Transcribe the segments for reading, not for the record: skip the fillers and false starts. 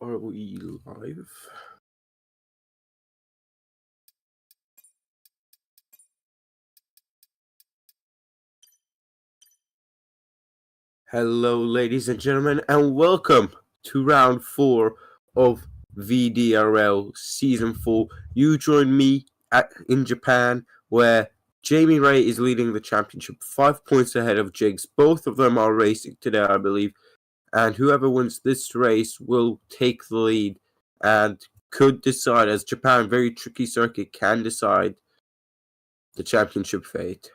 Are we live? Hello, ladies and gentlemen, and welcome to round 4 of VDRL Season 4. You join me in Japan, where Jamie Ray is leading the championship 5 points ahead of Jigs. Both of them are racing today, I believe, and whoever wins this race will take the lead and could decide, as Japan, very tricky circuit, can decide the championship fate.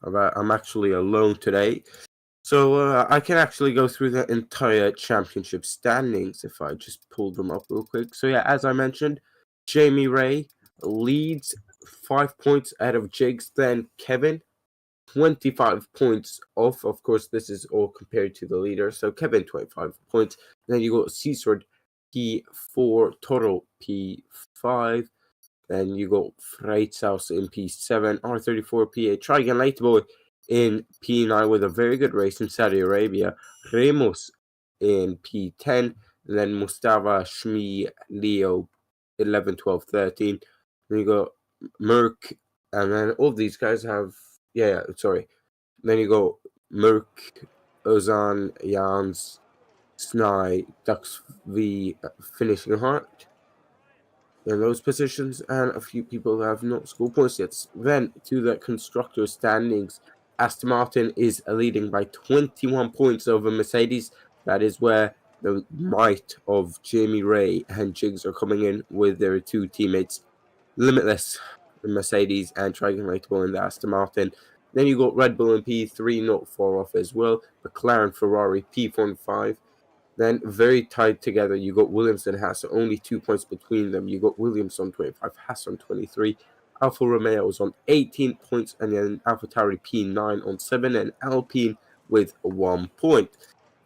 I'm actually alone today, so I can actually go through the entire championship standings if I just pull them up real quick. So yeah, as I mentioned, Jamie Ray leads 5 points ahead of Jigs, then Kevin 25 points off. Of course, this is all compared to the leader. So Kevin 25 points. Then you got Seasword P4, total P5. Then you got Freitzaus in P7, R34 P8, Trigon Lightboy in P9 with a very good race in Saudi Arabia. Remus in P10, and then Mustafa, Shmi, Leo 11, 12, 13. Then you got Merck, and then all these guys have Then you go Merck, Ozan, Jans, Snai, Dux V, Finishing Heart in those positions, and a few people have not scored points yet. Then to the constructor standings, Aston Martin is leading by 21 points over Mercedes. That is where the might of Jamie Ray and Jigs are coming in with their two teammates, Limitless in Mercedes and Trigon Lightball in the Aston Martin. Then you got Red Bull in P3, not far off as well. McLaren, Ferrari, P4 and 5. Then very tied together, you got Williams and Haas, only 2 points between them. You got Williams on 25, Haas on 23. Alfa Romeo is on 18 points, and then AlphaTauri P9 on 7, and Alpine with 1 point.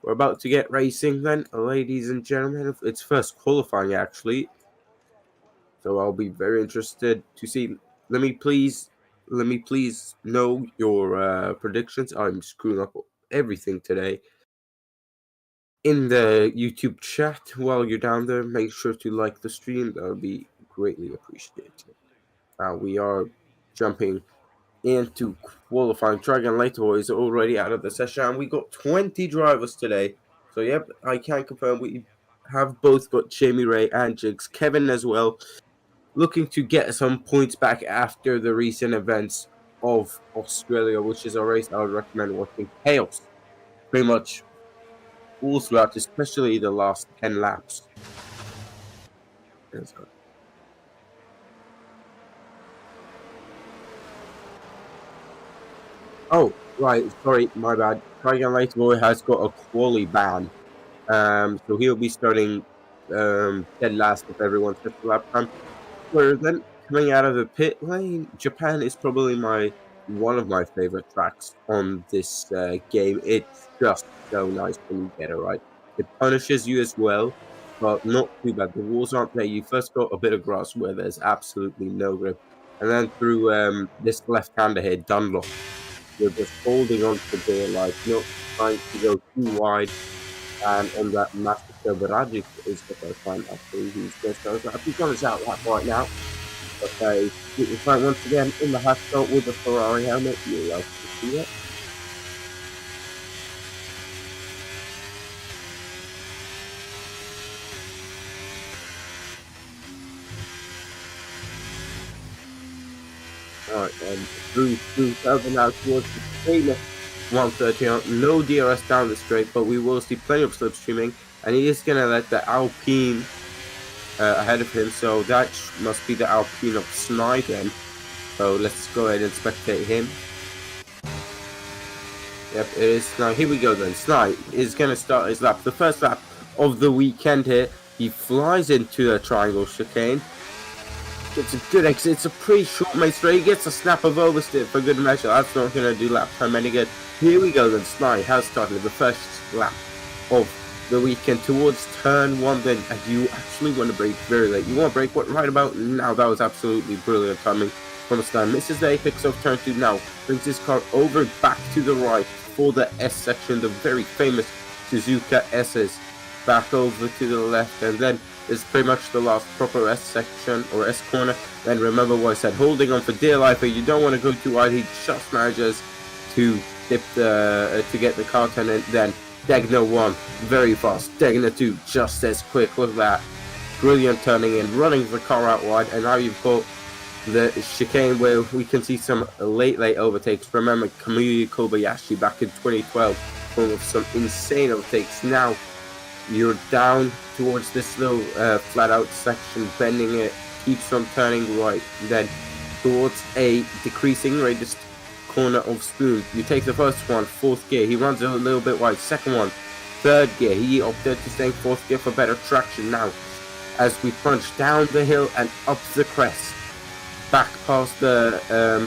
We're about to get racing then, ladies and gentlemen. It's first qualifying, actually. So I'll be very interested to see. Let me please know your predictions. I'm screwing up everything today. In the YouTube chat while you're down there, make sure to like the stream. That would be greatly appreciated. We are jumping into qualifying. Dragon Lighter is already out of the session, and we got 20 drivers today. So yep, I can confirm we have both got Jamie Ray and Jigs, Kevin as well, looking to get some points back after the recent events of Australia, which is a race I would recommend watching. Chaos, pretty much all throughout, especially the last 10 laps. Oh, right, sorry, my bad. Trigon Lightboy has got a quali ban. So he'll be starting dead last if everyone's fifth lap time. Where then coming out of the pit lane, Japan is probably one of my favorite tracks on this game. It's just so nice when you get it right. It punishes you as well, but not too bad. The walls aren't there. You first got a bit of grass where there's absolutely no grip, and then through this left-hander here, Dunlop, you're just holding on to the door, like not trying to go too wide. And on that massive Barajic is the first time actually he's just goes up. He's on his out lap right now. Okay, he's right once again in the Haskell with the Ferrari helmet. You'll love to see it. Alright, and through 2000 now towards the famous 130. No DRS down the straight, but we will see plenty of slipstreaming, and he is going to let the Alpine ahead of him, so that must be the Alpine of Snai then. So let's go ahead and spectate him. Yep, it is Snai. Here we go then. Snai is going to start his lap. The first lap of the weekend here. He flies into a triangle chicane. It's a good exit. It's a pretty short main straight. He gets a snap of oversteer for good measure. That's not going to do lap time any good. Here we go then. Snai has started the first lap of the weekend towards turn 1 then, and you actually want to brake very late. You want to brake right about now. That was absolutely brilliant timing. from a stand. Misses the apex of turn 2 now. Brings his car over back to the right for the S section, the very famous Suzuka S's. Back over to the left, and then is pretty much the last proper S section or S corner. Then remember what I said, holding on for dear life, but you don't want to go too wide. He just manages to dip to get the car turn in. Then Degner 1 very fast, Degner 2 just as quick. Look at that, brilliant turning in, running the car out wide, and now you've got the chicane where we can see some late overtakes. Remember Kamui Kobayashi back in 2012 with some insane overtakes. Now you're down towards this little flat out section, bending it, keeps on turning right, then towards a decreasing radius corner of Spoon. You take the first one, 4th gear, he runs a little bit wide. Second one, 3rd gear, he opted to stay in 4th gear for better traction. Now as we punch down the hill and up the crest, back past the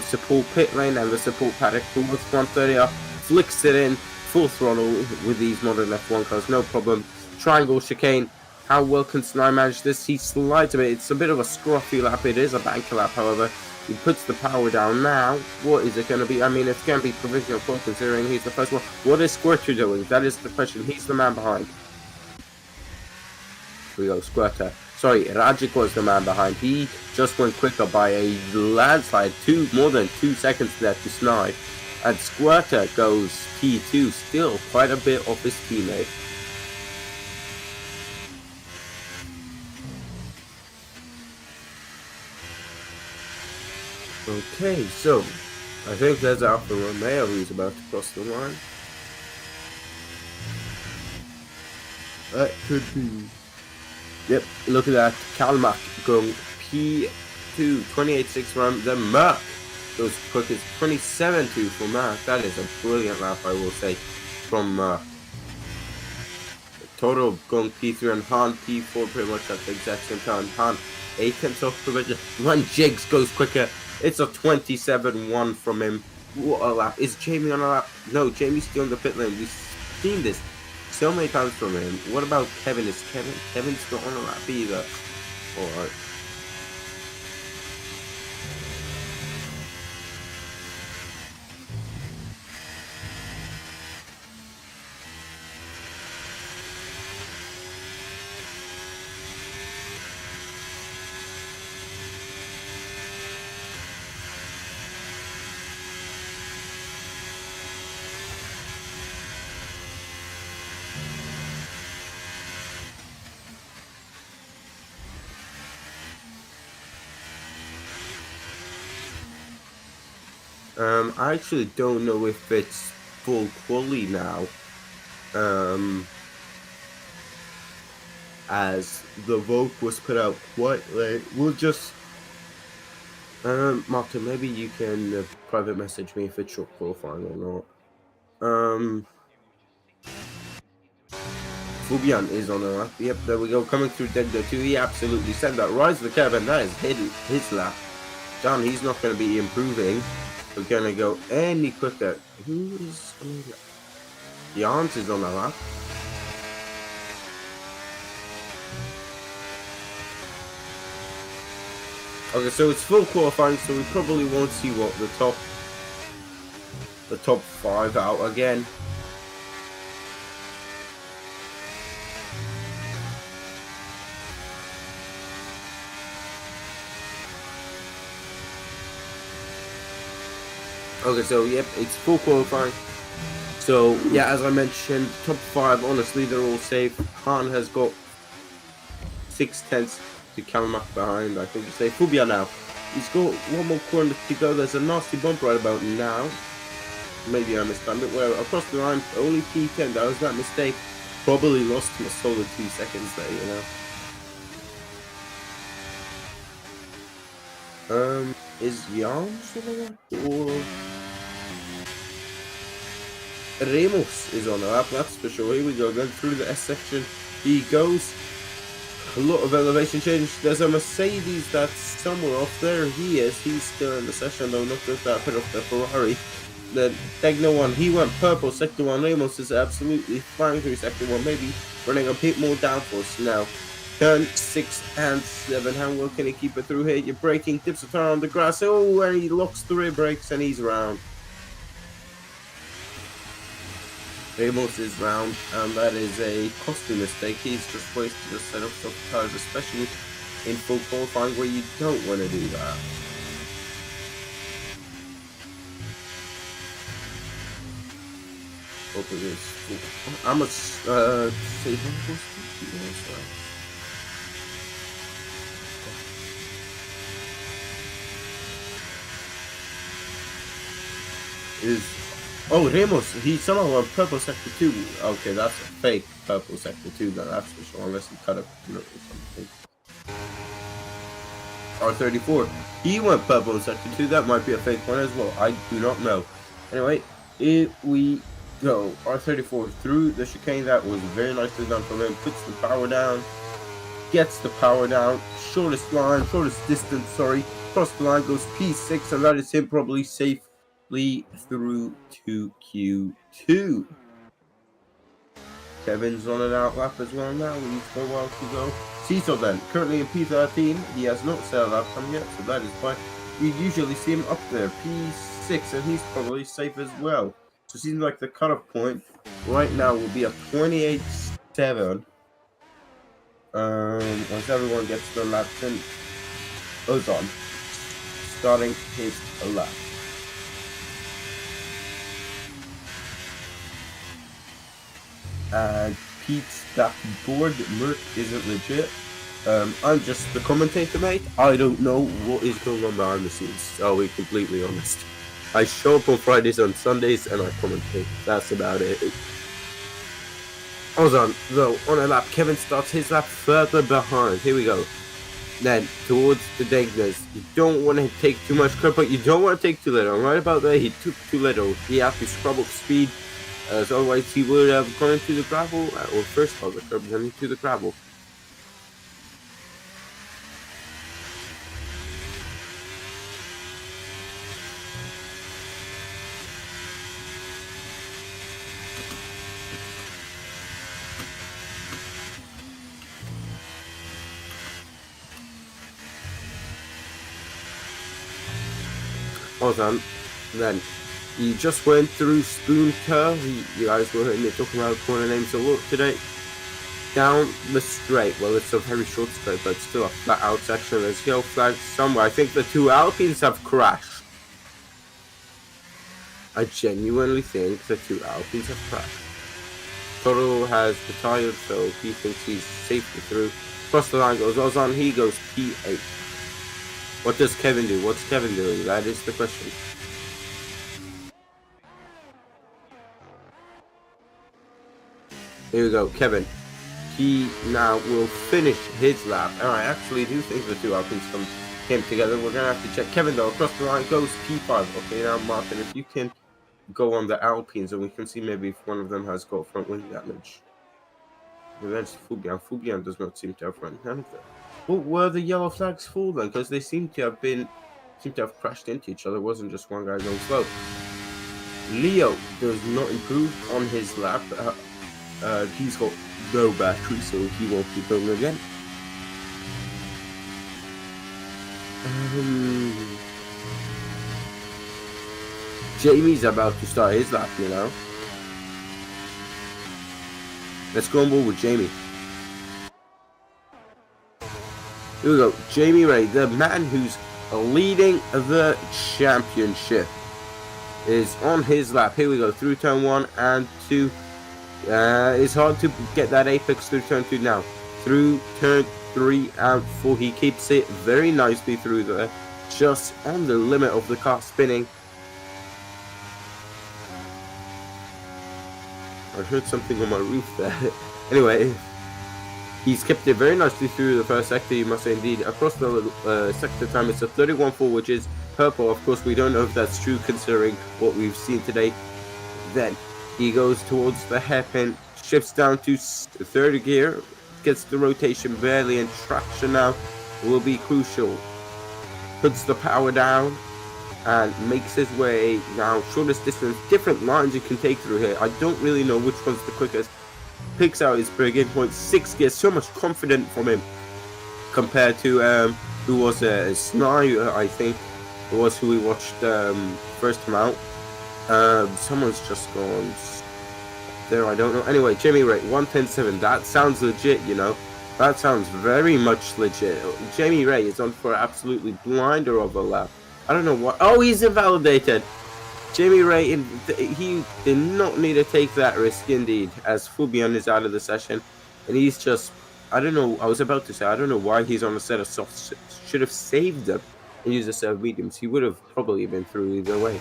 support pit lane and the support paddock towards 130 up, flicks it in full throttle with these modern F1 cars, no problem. Triangle chicane, how well can Snai manage this? He slides a bit, it's a bit of a scruffy lap, it is a banker lap, however. He puts the power down now. What is it going to be? I mean, it's going to be provisional for considering he's the first one. What is Squirter doing? That is the question. He's the man behind. Here we go, Squirter. Sorry, Rajic was the man behind. He just went quicker by a landslide, more than 2 seconds there to Snai. And Squirter goes P2, still quite a bit off his teammate. Okay, so I think that's Alfa Romeo who's about to cross the line. That could be. Yep, look at that. Kalmach going P2, 28.6 from the Merc. Goes quick as 27.2 for Merc. That is a brilliant lap, I will say, from Merc. Total going P3 and Han P4 pretty much at the exact same time. Han 8 off provision. One Jigs goes quicker. It's a 27.1 from him. What a lap. Is Jamie on a lap? No, Jamie's still in the pit lane. We've seen this so many times from him. What about Kevin? Is Kevin's not on a lap either. Alright. I actually don't know if it's full quali now, as the vote was put out quite late. We'll just, Martin, maybe you can private message me if it's short qualifying or not. Fubian is on the lap. Yep, there we go, coming through Degner 2. He absolutely said that. Rise the curve, and that is his lap. John, he's not going to be improving. We're going to go any quicker. Who is on the lap? Jans is on the lap. Okay, so it's full qualifying, so we probably won't see what the top 5 out again. Okay, so yep, it's full qualifying. So yeah, as I mentioned, top 5, honestly, they're all safe. Han has got 6/10 to Kalmach behind. I think you say Fubia now. He's got one more corner to go. There's a nasty bump right about now. Maybe I mistimed it. Well, across the line, only P10. That was that mistake. Probably lost him a solid 2 seconds there, you know. Is Jans on the lap or Ramos is on the lap? That's for sure. Here we go. Then through the S section he goes. A lot of elevation change. There's a Mercedes that's somewhere off there. He is. He's still in the session though. Not just that bit off the Ferrari. The Degner 1, he went purple. Sector 1, Ramos is absolutely flying through sector 1. Maybe running a bit more downforce now. turn 6 and 7. How well can he keep it through here? You're braking, dips a turn on the grass. Oh, and he locks the rear brakes and he's around. Ramos is round, and that is a costly mistake. He's just wasted a set of soft tires, especially in full qualifying where you don't want to do that. Hope it is full. I must say is oh, Ramos, he somehow won purple sector 2. Okay, that's a fake purple sector 2 then, that's for sure, unless he cut up or something. R34, he went purple in sector 2, that might be a fake one as well, I do not know. Anyway, here we go. R34 through the chicane, that was very nicely done from him, puts the power down, gets the power down, shortest distance, sorry, across the line goes P6, and that is him probably safe through to Q2. Kevin's on an out lap as well now. He's got a while to go. Cecil then, currently in P13. He has not set a lap time yet, so that is why you usually see him up there. P6, and he's probably safe as well. So it seems like the cutoff point right now will be a 28.7. Once everyone gets their laps in, Ozon starting his lap. And Pete's that board Merc isn't legit. I'm just the commentator, mate. I don't know what is going on behind the scenes, I'll be completely honest. I show up on Fridays and Sundays and I commentate. That's about it. Ozon, though, on a lap, Kevin starts his lap further behind. Here we go. Then, towards the Dagners. You don't want to take too much curb, but you don't want to take too little. Right about there, he took too little. He had to scrub up speed. So otherwise he would have gone into the gravel, or first on the curb, then into the gravel. Ozon, then he just went through Spoon Curve. You guys were hearing me talking about corner names a lot today. Down the straight. Well, it's a very short straight, but still a flat out section. There's yellow flags somewhere. I think the two Alpines have crashed. I genuinely think the two Alpines have crashed. Toto has retired, so he thinks he's safely through. Across the line goes Ozon. He goes P8. What does Kevin do? What's Kevin doing? That is the question. Here we go, Kevin. He now will finish his lap. And I actually do think the two Alpines came together. We're going to have to check. Kevin, though, across the line goes P5. Okay, now, Martin, if you can go on the Alpines, and we can see maybe if one of them has got front wing damage. And that's Fugian. Fugian does not seem to have front damage there. What were the yellow flags for, then? Because they seem to have crashed into each other. It wasn't just one guy going slow. Leo does not improve on his lap. He's got no battery, so he won't be going again. Jamie's about to start his lap, you know. Let's go on board with Jamie. Here we go. Jamie Ray, the man who's leading the championship, is on his lap. Here we go. Through turn 1 and 2. It's hard to get that apex through turn 2 now. Through turn 3 and 4. He keeps it very nicely through there. Just on the limit of the car spinning. I heard something on my roof there. Anyway, he's kept it very nicely through the first sector, you must say indeed. Across the sector time, it's a 31.4, which is purple. Of course, we don't know if that's true considering what we've seen today. Then he goes towards the hairpin, shifts down to third gear, gets the rotation barely, and traction now will be crucial. Puts the power down and makes his way now. Shortest distance, different lines you can take through here. I don't really know which one's the quickest. picks out his break-in point. 6 gears, so much confident from him compared to who was Sny, I think it was who we watched first time out. Someone's just gone there, I don't know. Anyway, Jamie Ray 1:10.7. That sounds legit, you know. That sounds very much legit. Jamie Ray is on for absolutely blinder of a lap. I don't know what. Oh, he's invalidated. Jamie Ray, he did not need to take that risk indeed, as Fubian is out of the session. And he's just, I don't know, I was about to say, I don't know why he's on a set of softs. Should have saved them and used a set of mediums. He would have probably been through either way.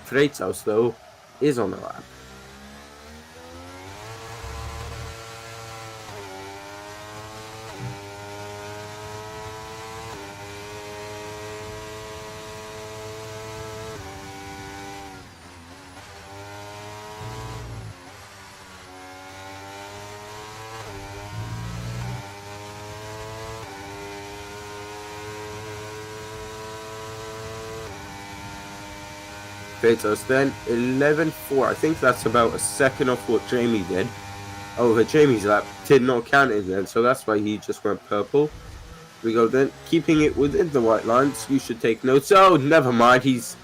Freitzhaus, though, is on the lap. Freitzhaus then 11.4. I think that's about a second off what Jamie did. Oh, but Jamie's lap did not count in then, so that's why he just went purple. We go then, keeping it within the white lines. You should take notes. Oh, never mind. He's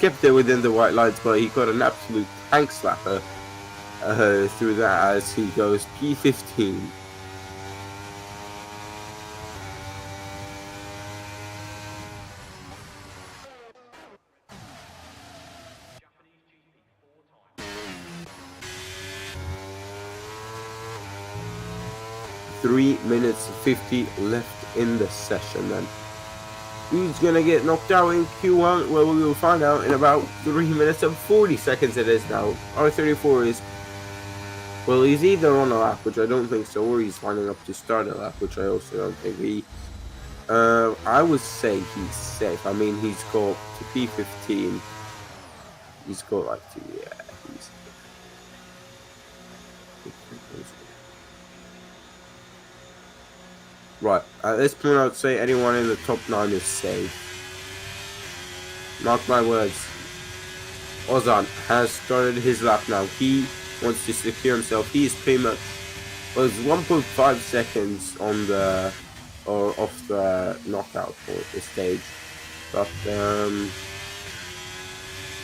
kept it within the white lines, but he got an absolute tank slapper through that as he goes P15. Three minutes 50 left in the session then. Who's gonna get knocked out in Q1? Well, we will find out in about 3 minutes and 40 seconds it is now. R34 is, well, he's either on a lap, which I don't think so, or he's lining up to start a lap, which I also don't think he. I would say he's safe. I mean, he's got to P15. He's got like to, yeah, he's. Right, at this point I would say anyone in the top 9 is safe. Mark my words. Ozan has started his lap now. He wants to secure himself. He is pretty much, well, it's 1.5 seconds on the, or off the knockout point, this stage. But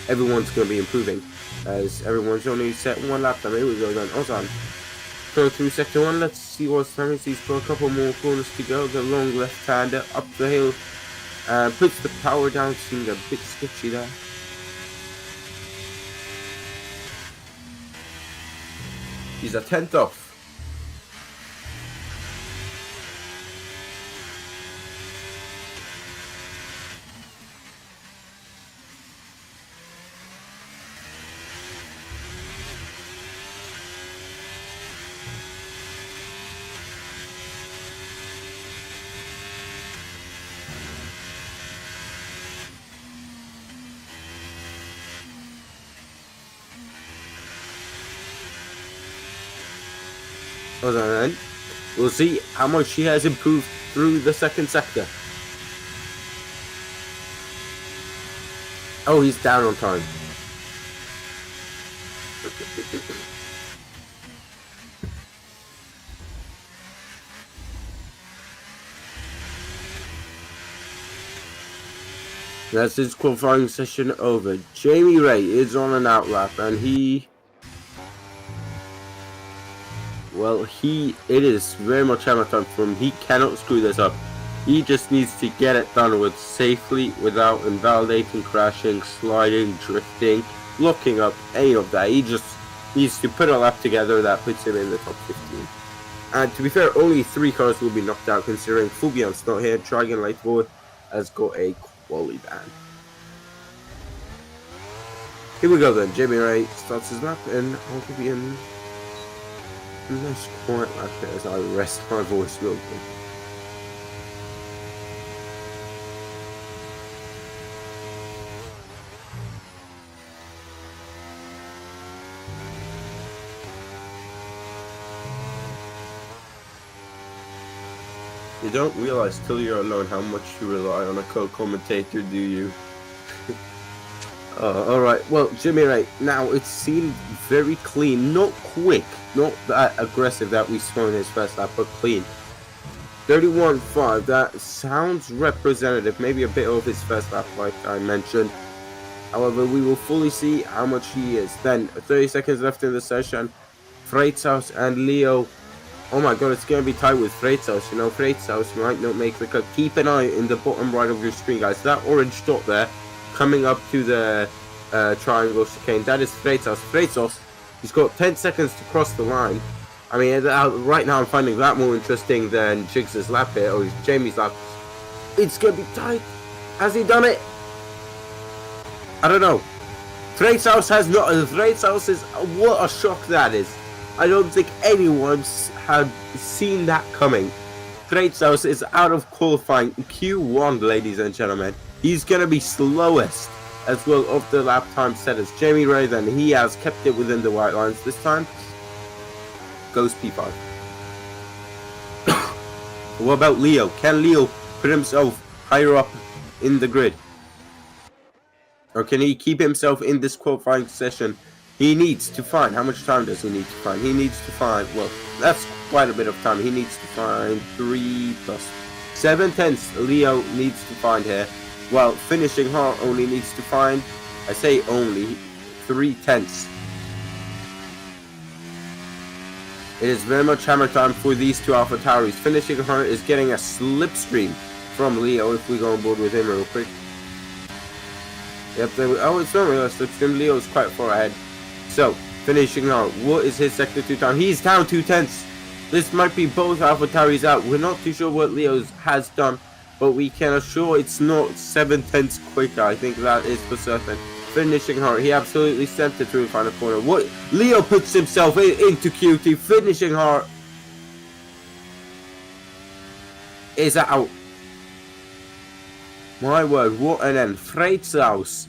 everyone's going to be improving, as everyone's only set 1 lap time. Here we go then, Ozan. Go through sector 1, let's see what's happening. He's got a couple more corners to go. The long left-hander up the hill. Puts the power down, seemed a bit sketchy there. He's a 10th off. And we'll see how much he has improved through the second sector. Oh, he's down on time. That's his qualifying session over. Jamie Ray is on an outlap, and it is very much hammer time for him. He cannot screw this up. He just needs to get it done with safely without invalidating, crashing, sliding, drifting, locking up, any of that. He just needs to put a lap together that puts him in the top 15. And to be fair, only 3 cars will be knocked out considering Fubian's not here. Dragon Lightboy has got a quali ban. Here we go then. Jamie Ray starts his lap and I'll give you a nice quiet lap here as I rest my voice real quick. You don't realize till you're alone how much you rely on a co-commentator, do you? All right. Well, Jimmy Ray. Now it seemed very clean, not quick, not that aggressive that we saw in his first lap, but clean. 31.5. That sounds representative. Maybe a bit of his first lap, like I mentioned. However, we will fully see how much he is. Then 30 seconds left in the session. Freitas and Leo. Oh my god, it's going to be tight with Freitas. You know, Freitas might not make the cut. Keep an eye in the bottom right of your screen, guys. That orange dot there, coming up to the triangle chicane, that is Freitas. Freitas, he's got 10 seconds to cross the line. I mean, right now I'm finding that more interesting than Jiggs' lap here, or Jamie's lap. It's going to be tight. Has he done it? I don't know. Freitas has not. Freitas is. What a shock that is. I don't think anyone had seen that coming. Freitas is out of qualifying Q1, ladies and gentlemen. He's going to be slowest as well of the lap time setters. Jamie Ray, then, he has kept it within the white lines this time. Goes P5. What about Leo? Can Leo put himself higher up in the grid? Or can he keep himself in this qualifying session? He needs to find. How much time does he need to find? He needs to find. Well, that's quite a bit of time. He needs to find 3 plus 7 tenths. Leo needs to find here. While finishing hard only needs to find, I say only, 3 tenths. It is very much hammer time for these two Alpha Tauris. Finishing hard is getting a slipstream from Leo if we go on board with him real quick. Yep, oh, it's not really a slipstream. Leo is quite far ahead. So, finishing out. What is his sector 2 time? He's down 2 tenths. This might be both Alpha Tauris out. We're not too sure what Leo has done, but we can assure it's not 7 tenths quicker. I think that is for certain. Finishing hard. He absolutely sent it through the final corner. What? Leo puts himself into QT. Finishing hard is out. My word, what an end. Freitas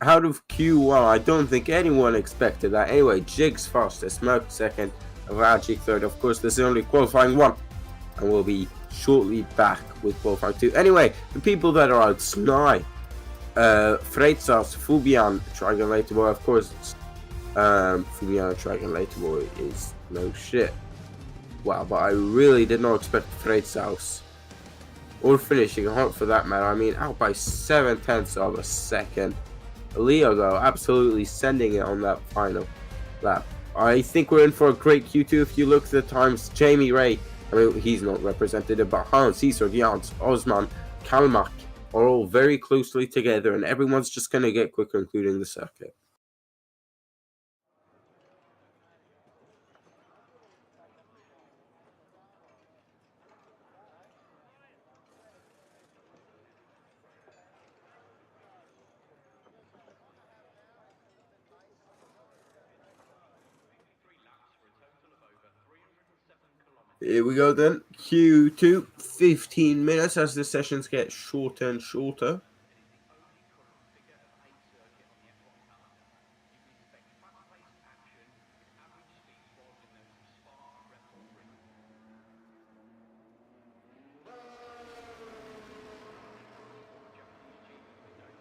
out of Q1. I don't think anyone expected that. Anyway, Jiggs fastest, Merck second, Vajic third. Of course, this is only qualifying 1. And we'll be shortly back with qualifying 2. Anyway, the people that are out, Snai, Freitas, Fubian, Triangulator Boy. Of course, Fubian Triangulator Boy is no shit. Wow, but I really did not expect Freitas. Or finishing hard for that matter. I mean, out by 7 tenths of a second. Leo, though, absolutely sending it on that final lap. I think we're in for a great Q2 if you look at the times. Jamie Ray, I mean, he's not represented, but Hans, Cesar, Jans, Osman, Kalmak are all very closely together, and everyone's just going to get quicker, including the circuit. Here we go then. Q2, 15 minutes as the sessions get shorter and shorter.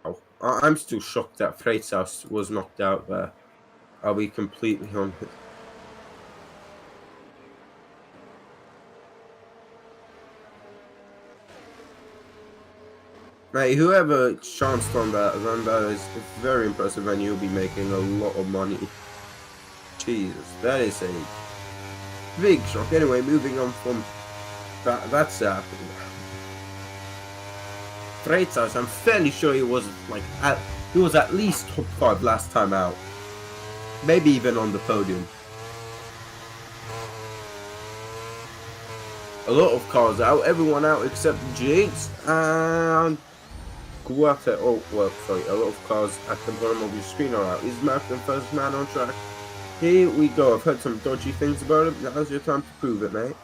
Oh, I'm still shocked that Freitas was knocked out there. I'll be completely honest. Mate, whoever chanced on that is very impressive, and you'll be making a lot of money. Jesus, that is a big shock. Anyway, moving on from that's Freitas, I'm fairly sure he was at least top 5 last time out. Maybe even on the podium. A lot of cars out, everyone out except Jiggs and Guata. Oh, well, sorry, a lot of cars at the bottom of your screen are out. Is Malcolm first man on track? Here we go. I've heard some dodgy things about him. Now's your time to prove it, mate.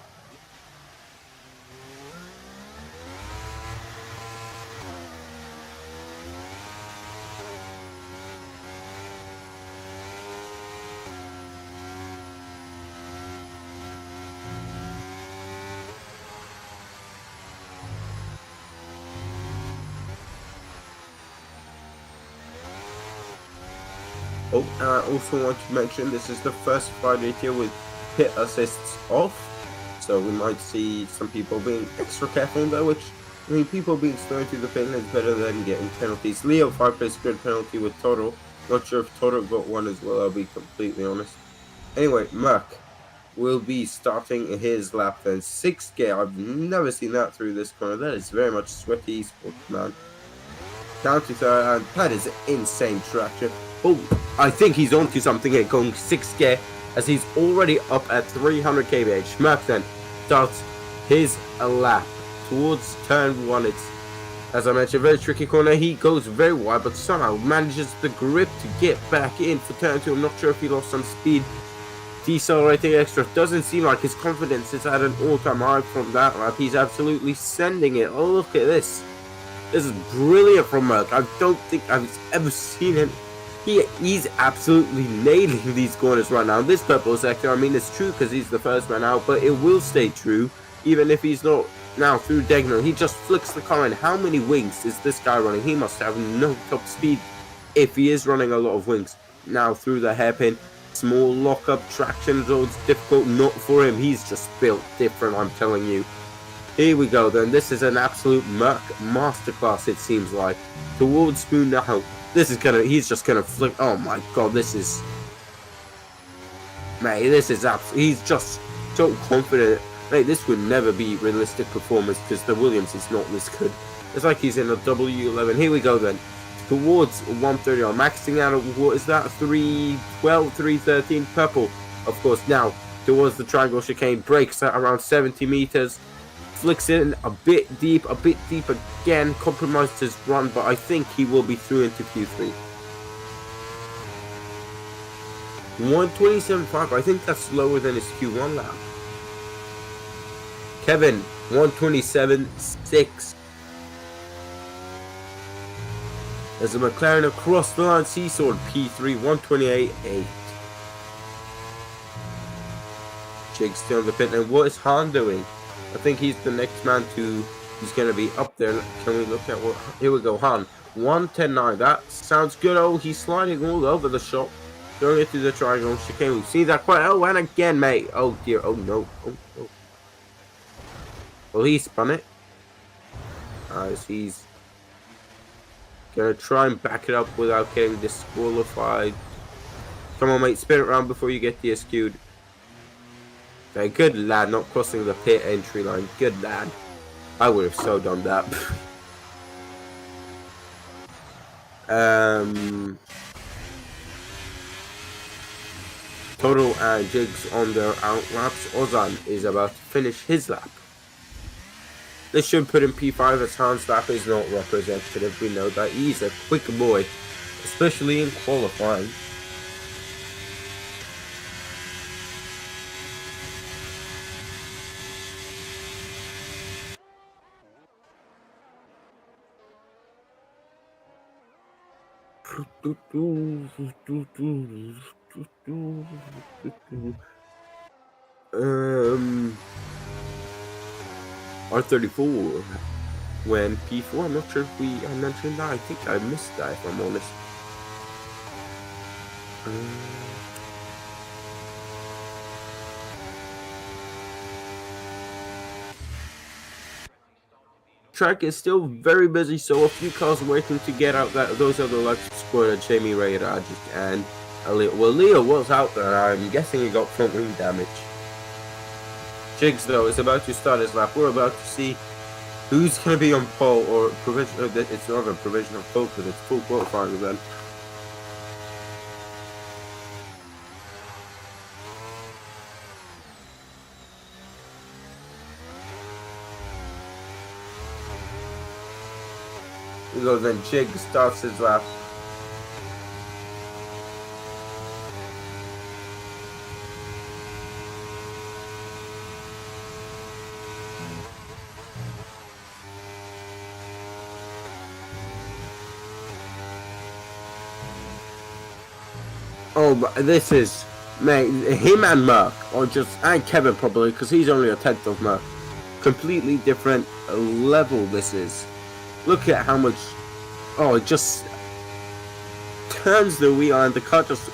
Oh, and I also want to mention this is the first Friday tier with pit assists off, so we might see some people being extra careful there, which, I mean, people being thrown through the pit lane is better than getting penalties. Leo 5 plays good penalty with Toro. Not sure if Toro got one as well, I'll be completely honest. Anyway, Merc will be starting his lap then. 6th gear, I've never seen that through this corner. That is very much sweaty sports, man. Down to third, and that is insane traction. Oh, I think he's onto something here, going 6th gear, as he's already up at 300 kph. Merc then starts his lap towards turn 1. It's, as I mentioned, a very tricky corner. He goes very wide, but somehow manages the grip to get back in for turn 2. I'm not sure if he lost some speed. Decelerating extra. Doesn't seem like his confidence is at an all-time high from that lap. He's absolutely sending it. Oh, look at this. This is brilliant from Merc. I don't think I've ever seen him. He's absolutely nailing these corners right now. This purple sector, I mean, it's true because he's the first man out, but it will stay true even if he's not now through Degno. He just flicks the car in. How many wings is this guy running? He must have no top speed if he is running a lot of wings. Now through the hairpin. Small lockup traction zones, difficult, not for him. He's just built different, I'm telling you. Here we go then. This is an absolute Merc masterclass, it seems like. Towards Spoon now. This is gonna, he's just gonna flick. Oh my god, this is, mate, this is he's just so confident. Mate, this would never be realistic performance because the Williams is not this good. It's like he's in a W11. Here we go then. Towards 130, I'm maxing out at, what is that, 312, 313, purple, of course. Now, towards the triangle chicane, brakes at around 70 meters, flicks in a bit deep again, compromised his run, but I think he will be through into Q3. 127.5, I think that's lower than his Q1 lap. Kevin, 127.6. There's a McLaren across the line, seesawed P3, 128.8. Jake's still on the pit lane. What is Han doing? I think he's the next man to, he's going to be up there. Can we look at what, here we go, Han, 110.9. That sounds good. Oh, he's sliding all over the shop. Going into the triangle chicane. We see that quite, oh, and again, mate. Oh dear, oh no, oh no. Well, he spun it. As he's gonna try and back it up without getting disqualified. Come on, mate, spin it around before you get DSQ'd. Okay, good lad, not crossing the pit entry line. Good lad. I would have so done that. Total and Jigs on their out laps. Ozan is about to finish his lap. This should put him P5 as Hans lap is not representative. We know that he's a quick boy, especially in qualifying. R34 when P4. I'm not sure if I mentioned that. I think I missed that, if I'm honest. Track is still very busy, so a few cars waiting to get out. Those are the Lexus squad, Jamie Ray, Rajic, and Leo. Well, Leo was out there. I'm guessing he got front wing damage. Jigs, though, is about to start his lap. We're about to see who's going to be on pole, or provisional. It's not a provisional pole because it's full qualifying then. So then Jig starts his lap. Oh, but this is, mate, him and Merc, or just, and Kevin probably, because he's only a 10th of Merc. Completely different level this is. Look at how much, oh, just turns the wheel and the car just...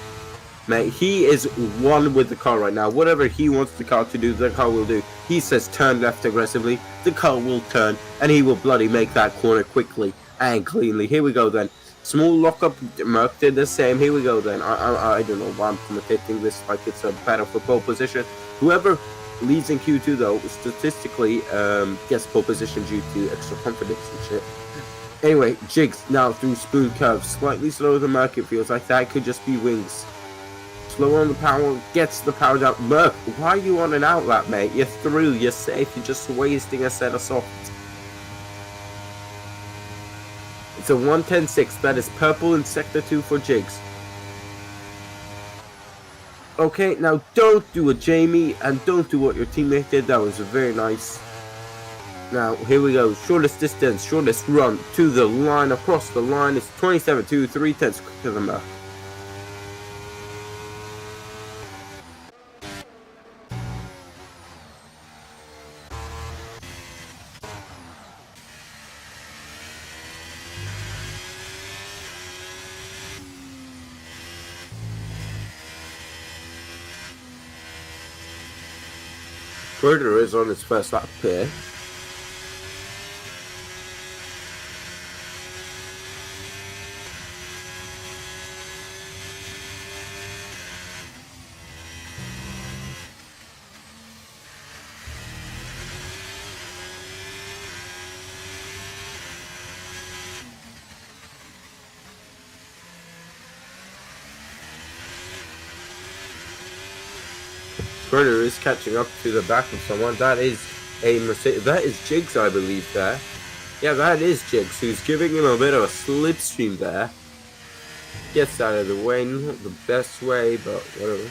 Mate, he is one with the car right now. Whatever he wants the car to do, the car will do. He says turn left aggressively, the car will turn, and he will bloody make that corner quickly and cleanly. Here we go then. Small lockup, Merc did the same. Here we go then. I don't know why I'm commentating this like it's a battle for pole position. Whoever leads in Q2 though, statistically gets pole position due to extra confidence and shit. Anyway, Jigs now through spoon curves, slightly slower than Merc. It feels like that could just be wings. Slow on the power, gets the power down. Merc, why are you on an outlap, mate? You're through, you're safe, you're just wasting a set of softs. It's a 1:10.6, that is purple in sector 2 for Jigs. Okay, now don't do a Jamie, and don't do what your teammate did, that was very nice. Now, here we go, shortest distance, shortest run to the line, across the line, it's 27.2, 3/10 quicker than Merc. Further is on his first lap here. Further is catching up to the back of someone. That is a Mercedes. That is Jigs, I believe, there. Yeah, that is Jigs, who's giving him a bit of a slipstream there. Gets out of the way, not the best way, but whatever.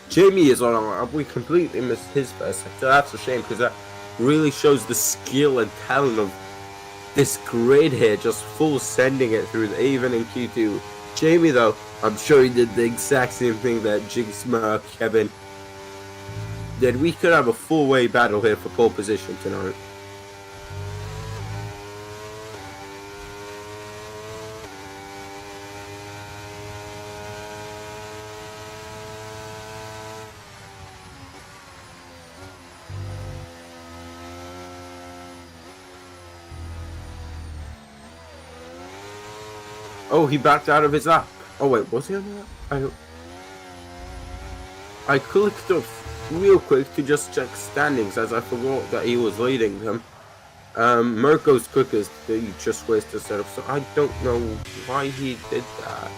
Jamie is on. We completely missed his first sector. That's a shame because that really shows the skill and talent of this grid here. Just full sending it through, even in Q2. Jamie, though, I'm sure he did the exact same thing that Jigs, Merc, Kevin did. We could have a full-way battle here for pole position tonight. Oh, he backed out of his lap. Oh wait, was he on that? I clicked off real quick to just check standings as I forgot that he was leading them. Merc goes quickest, he just wasted setup, so I don't know why he did that.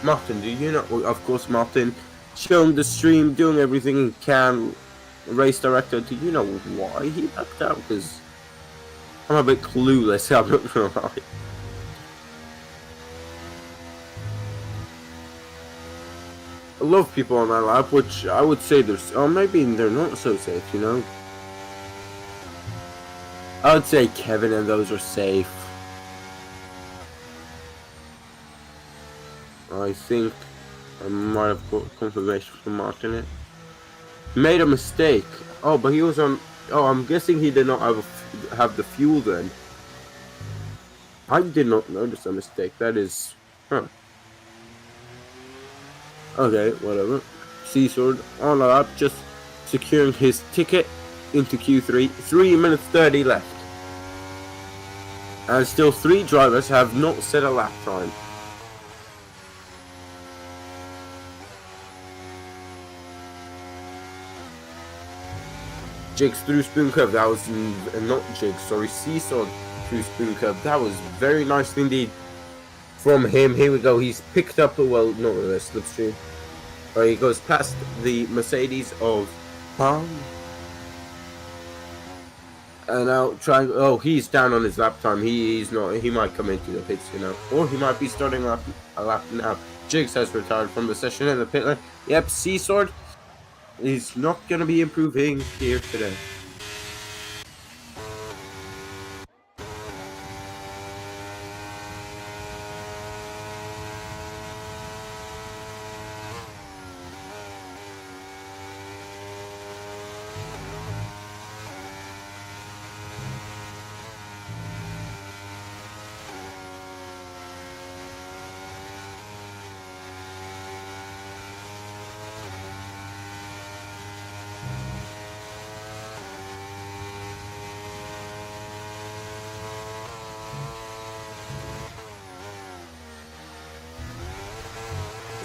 Martin, do you know? Well, of course, Martin, showing the stream, doing everything he can. Race director, do you know why he backed out? Because I'm a bit clueless, I'm not gonna lie. I love people on my lap, which I would say they're, or maybe they're not so safe, you know? I would say Kevin and those are safe. I think I might have got confirmation from Martin it. Made a mistake. Oh, but he was on. Oh, I'm guessing he did not have the fuel then. I did not notice a mistake. That is, huh? Okay, whatever. Seasword on a lap, just securing his ticket into Q3. 3 minutes 30 left, and still 3 drivers have not set a lap time. Jigs through spoon curve. That was not jigs, sorry, seesaw through spoon curve. That was very nice indeed from him. Here we go. He's picked up a not a slipstream. He goes past the Mercedes of Han. And now trying. Oh, he's down on his lap time. He's not. He might come into the pits, you know, or he might be starting a lap now. Jigs has retired from the session in the pit lane. Yep, Seasword. He's not going to be improving here today.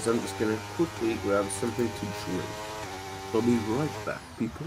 I'm just gonna quickly grab something to drink. I'll be right back, people.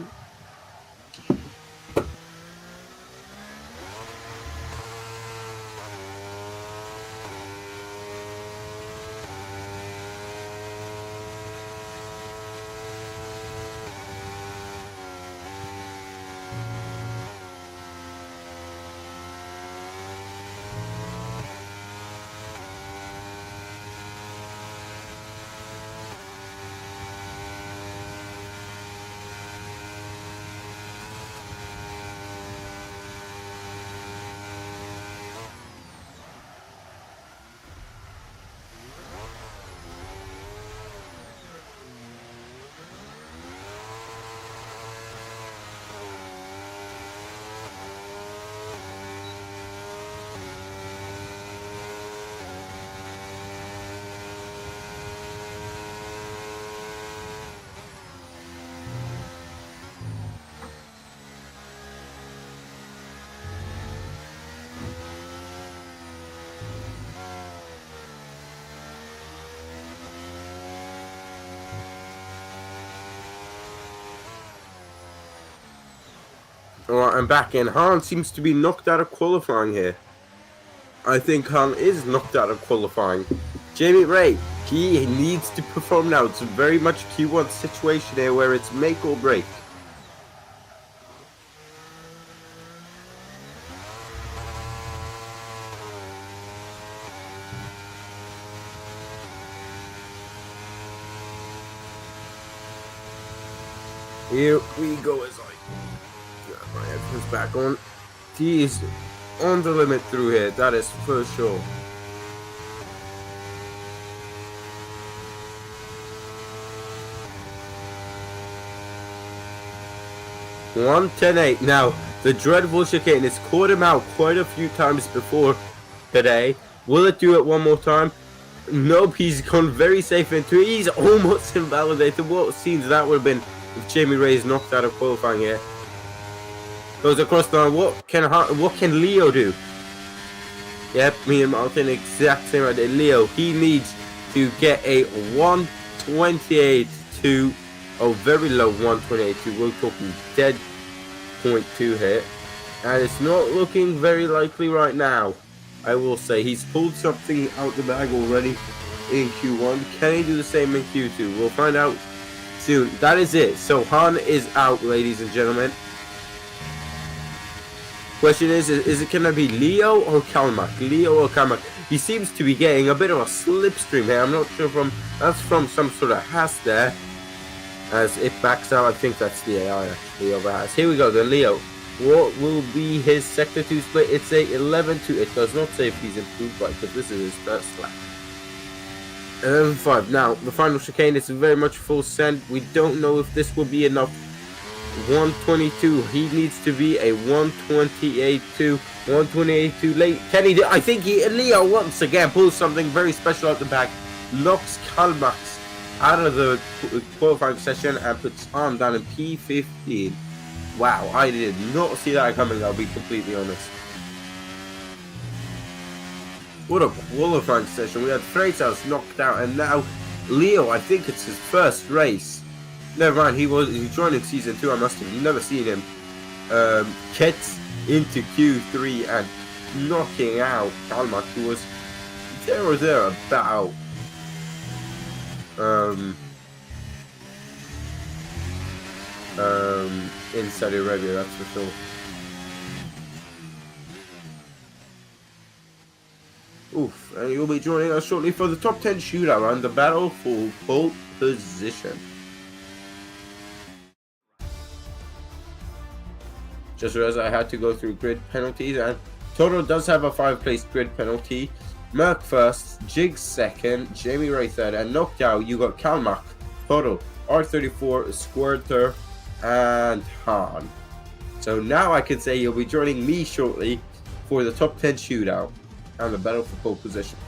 Alright, I'm back in. Han seems to be knocked out of qualifying here. I think Han is knocked out of qualifying. Jamie Ray, he needs to perform now. It's very much a Q1 situation here where it's make or break. Here we go as I got my headphones back on. He is on the limit through here, that is for sure. $1:10.8. Now, the dreadful chicane has caught him out quite a few times before today. Will it do it one more time? Nope, he's gone very safe into it. He's almost invalidated. What seems that would have been if Jamie Ray's knocked out of qualifying here. Goes across the line. What can Leo do? Yep, me and Martin exact same idea. Leo, he needs to get a 128 to very low 128 to. We're talking dead 0.2 here, and it's not looking very likely right now. I will say he's pulled something out the bag already in Q1. Can he do the same in Q2? We'll find out soon. That is it. So Han is out, ladies and gentlemen. Question is it gonna be Leo or Kalmak? Leo or Kalmak? He seems to be getting a bit of a slipstream here. I'm not sure that's from some sort of Haas there. As it backs out, I think that's the AI actually over Haas. Here we go, then Leo. What will be his sector 2 split? It's a 11-2. It does not say if he's improved by, because this is his first lap. 11-5. Now, the final chicane is very much full send. We don't know if this will be enough. 122. He needs to be a 128-2. 128-2 late. Can he do? I think Leo once again pulls something very special out the back. Knocks Kalmax out of the qualifying session and puts Han down in P15. Wow, I did not see that coming, I'll be completely honest. What a qualifying session. We had Freitas knocked out, and now Leo, I think it's his first race Never mind, he joined in season 2. I must have never seen him get into Q3 and knocking out Kalmak, who was there or thereabout. In Saudi Arabia, that's for sure. Oof, and you'll be joining us shortly for the top 10 shootout and the battle for pole position. Just realized I had to go through grid penalties, and Toto does have a 5-place grid penalty. Merck first, Jiggs second, Jamie Ray third, and knocked out you got Kalmak, Toto, R34, Squirter, and Han. So now I can say you'll be joining me shortly for the top 10 shootout and the battle for pole position.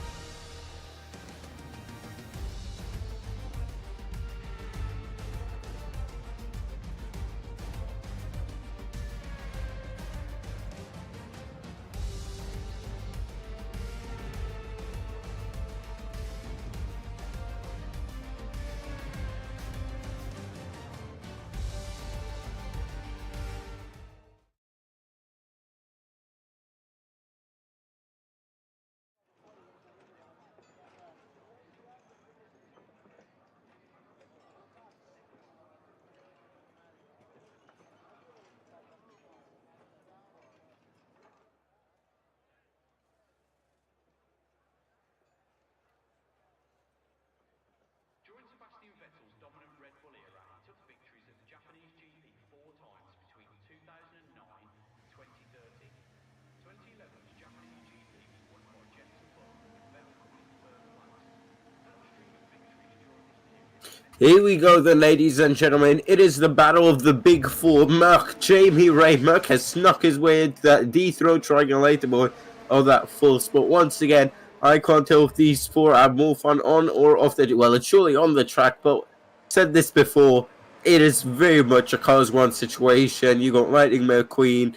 Here we go then, ladies and gentlemen. It is the battle of the big four. Merck, Jamie Ray. Merck has snuck his way into that dethroned triangulator boy of that full spot. Once again, I can't tell if these four have more fun on or off the... Well, it's surely on the track, but said this before. It is very much a Cars 1 situation. You got Lightning McQueen,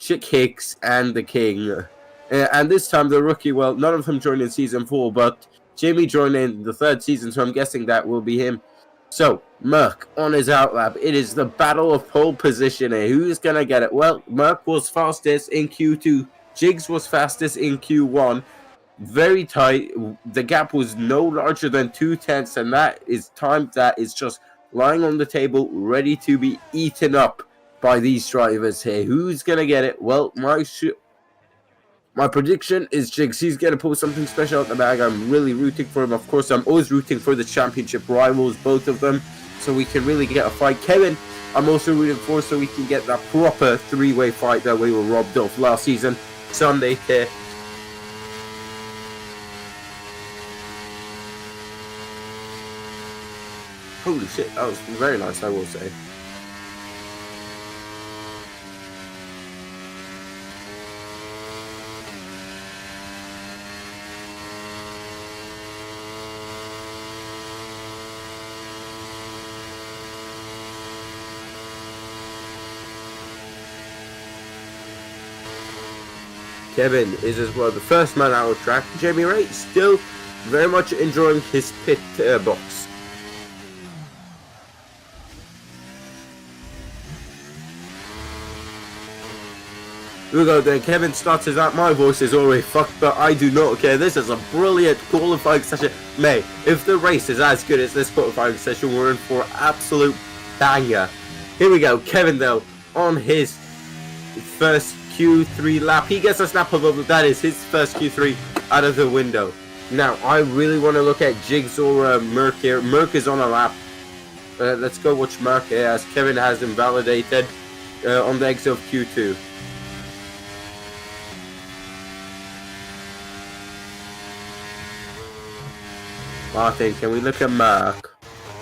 Chick Hicks, and the King. And this time the rookie, well, none of them joined in season 4, but Jamie joined in the 3rd season, so I'm guessing that will be him. So, Merck on his outlap. It is the battle of pole position here. Who's going to get it? Well, Merck was fastest in Q2. Jiggs was fastest in Q1. Very tight. The gap was no larger than 2/10, and that is time that is just lying on the table, ready to be eaten up by these drivers here. Who's going to get it? Well, my prediction is Jiggs. He's going to pull something special out the bag. I'm really rooting for him. Of course, I'm always rooting for the championship rivals, both of them, so we can really get a fight. Kevin, I'm also rooting for, so we can get that proper 3-way fight that we were robbed of last season, Sunday here. Holy shit, that was very nice, I will say. Kevin is as well the first man out of track. Jamie Ray still very much enjoying his pit box. Here we go then. Kevin starts his out. My voice is already fucked, but I do not care. This is a brilliant qualifying session. Mate, if the race is as good as this qualifying session, we're in for absolute banger. Here we go. Kevin, though, on his first Q3 lap. He gets a snap of that is his first Q3 out of the window. Now, I really want to look at Jiggs or Merck here. Merck is on a lap. Let's go watch Merck here, as Kevin has invalidated on the exit of Q2. Martin, can we look at Merck?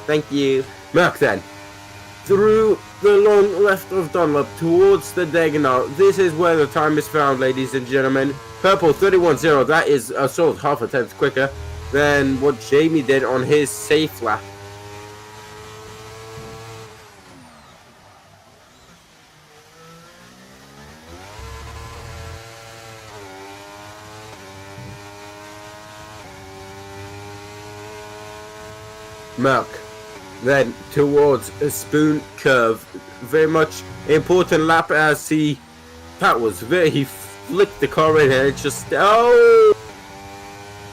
Thank you. Merck then. Through the long left of Dunlop towards the diagonal. This is where the time is found, ladies and gentlemen. Purple 31.0. That is a sort of half a tenth quicker than what Jamie did on his safe lap. Merck then towards a spoon curve. Very much important lap as he flicked the car in and it just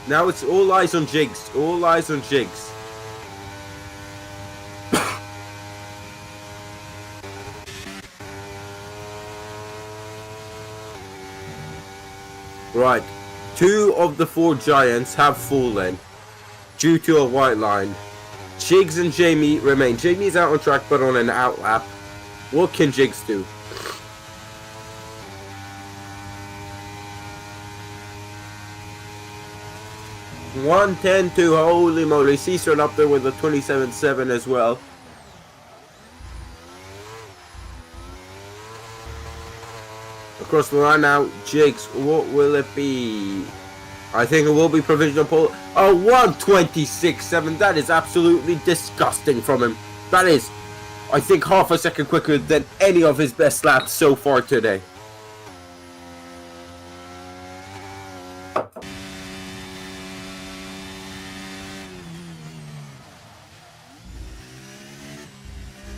now it's all eyes on Jigs. All eyes on Jigs. Right. 2 of the 4 giants have fallen due to a white line. Jigs and Jamie remain. Jamie's out on track but on an out lap. What can Jigs do? $110.2, holy moly. Caesar up there with a 27.7 as well. Across the line now, Jigs, what will it be? I think it will be provisional pole. Oh, 126.7. That is absolutely disgusting from him. That is, I think, half a second quicker than any of his best laps so far today.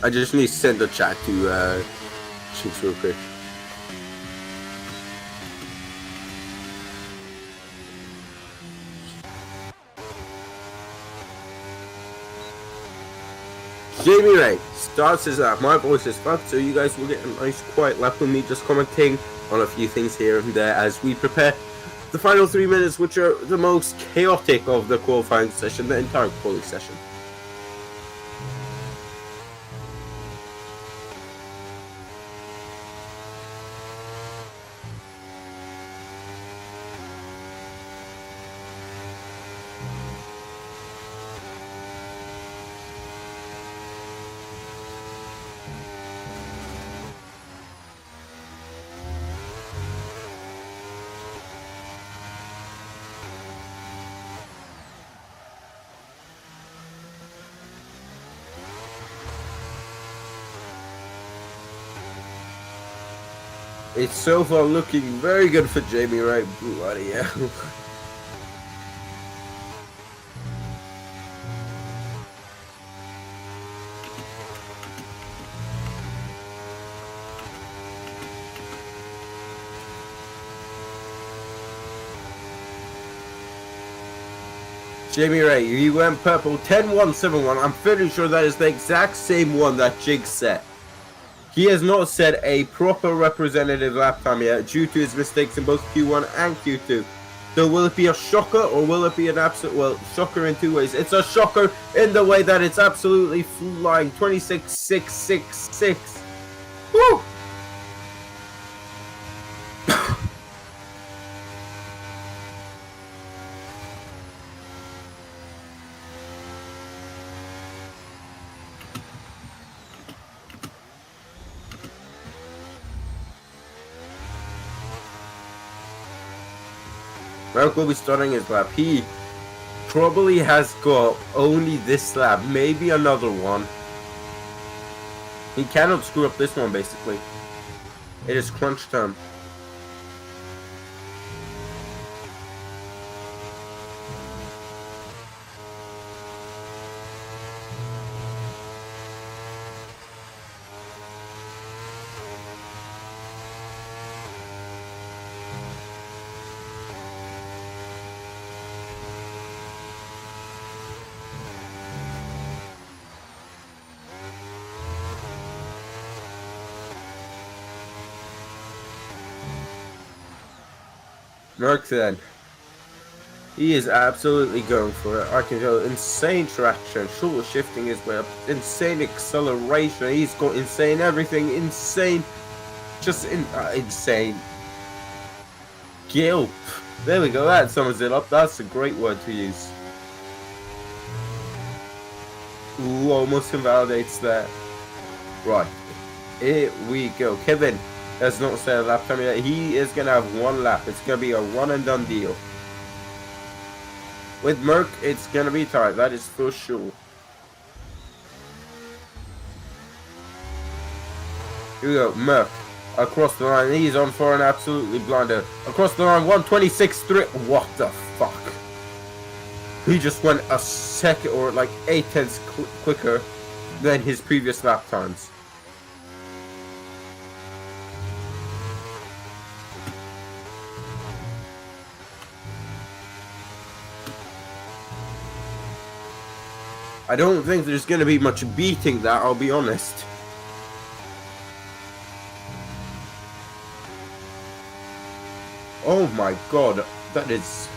I just need to send a chat to Jigs real quick. Jamie Ray starts his lap. My voice is fucked, so you guys will get a nice quiet lap with me just commenting on a few things here and there as we prepare the final 3 minutes, which are the most chaotic of the qualifying session, the entire qualifying session. It's so far looking very good for Jamie Ray. Bloody hell. Jamie Ray, he went purple 10.171. I'm fairly sure that is the exact same one that Jig set. He has not set a proper representative lap time yet due to his mistakes in both Q1 and Q2. So will it be a shocker or will it be an absolute, well, shocker in 2 ways. It's a shocker in the way that it's absolutely flying. 26.666. Woo! Merck will be starting his lap. He probably has got only this lap, maybe another one. He cannot screw up this one, basically. It is crunch time. Merck then. He is absolutely going for it. I can tell. Insane traction, short shifting his way up, insane acceleration. He's got insane everything. Insane. Just insane. Gilp. There we go. That sums it up. That's a great word to use. Ooh, almost invalidates that. Right. Here we go. Kevin has not set a lap time yet. He is going to have one lap. It's going to be a one and done deal. With Merck, it's going to be tight. That is for sure. Here we go. Merck across the line. He's on for an absolutely blinder. Across the line, 126.3. What the fuck? He just went a second or like 8 tenths quicker than his previous lap times. I don't think there's going to be much beating that, I'll be honest. Oh my god, that is...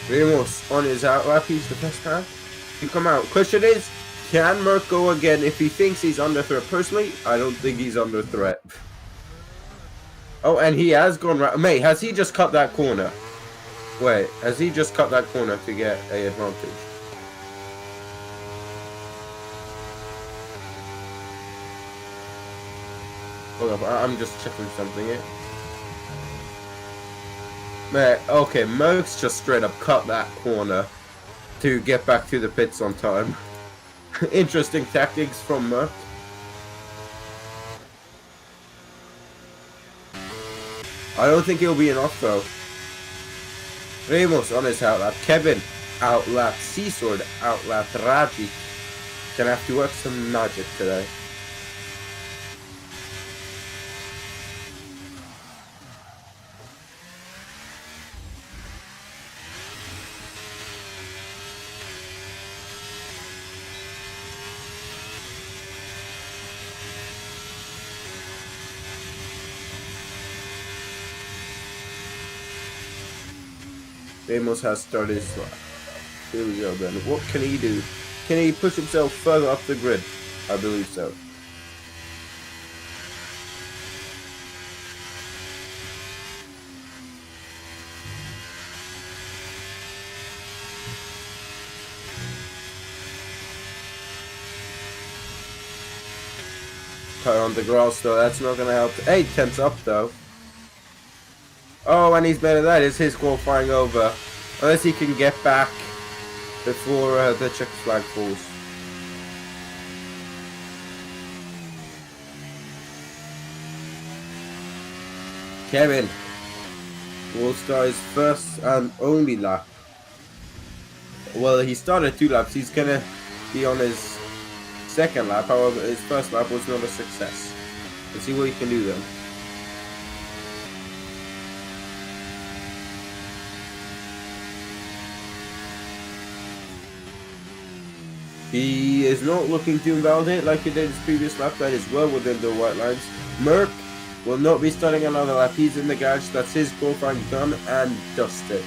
Ramos on his outlap, he's the best time to come out. Question is, can Merck go again if he thinks he's under threat? Personally, I don't think he's under threat. Oh, and he has gone right. Mate, has he just cut that corner? Wait, has he just cut that corner to get an advantage? Hold up, I'm just checking something here. Man, okay, Merck's just straight up cut that corner to get back to the pits on time. Interesting tactics from Merck. I don't think he'll be enough though. Ramos on his outlap. Kevin outlap. Seasword outlap. Raji. Gonna have to work some magic today. Ramos has started his lap. Here we go then. What can he do? Can he push himself further up the grid? I believe so. Cut on the grass though, that's not gonna help. 8/10 up though. Oh, and he's better. That is his qualifying over. Unless he can get back before the check flag falls. Kevin will start his first and only lap. Well, he started 2 laps. He's gonna be on his second lap. However, his first lap was not a success. Let's see what he can do then. He is not looking to invalidate like he did his previous lap. That is well within the white lines. Merck will not be starting another lap. He's in the garage. That's his qualifying done and dusted.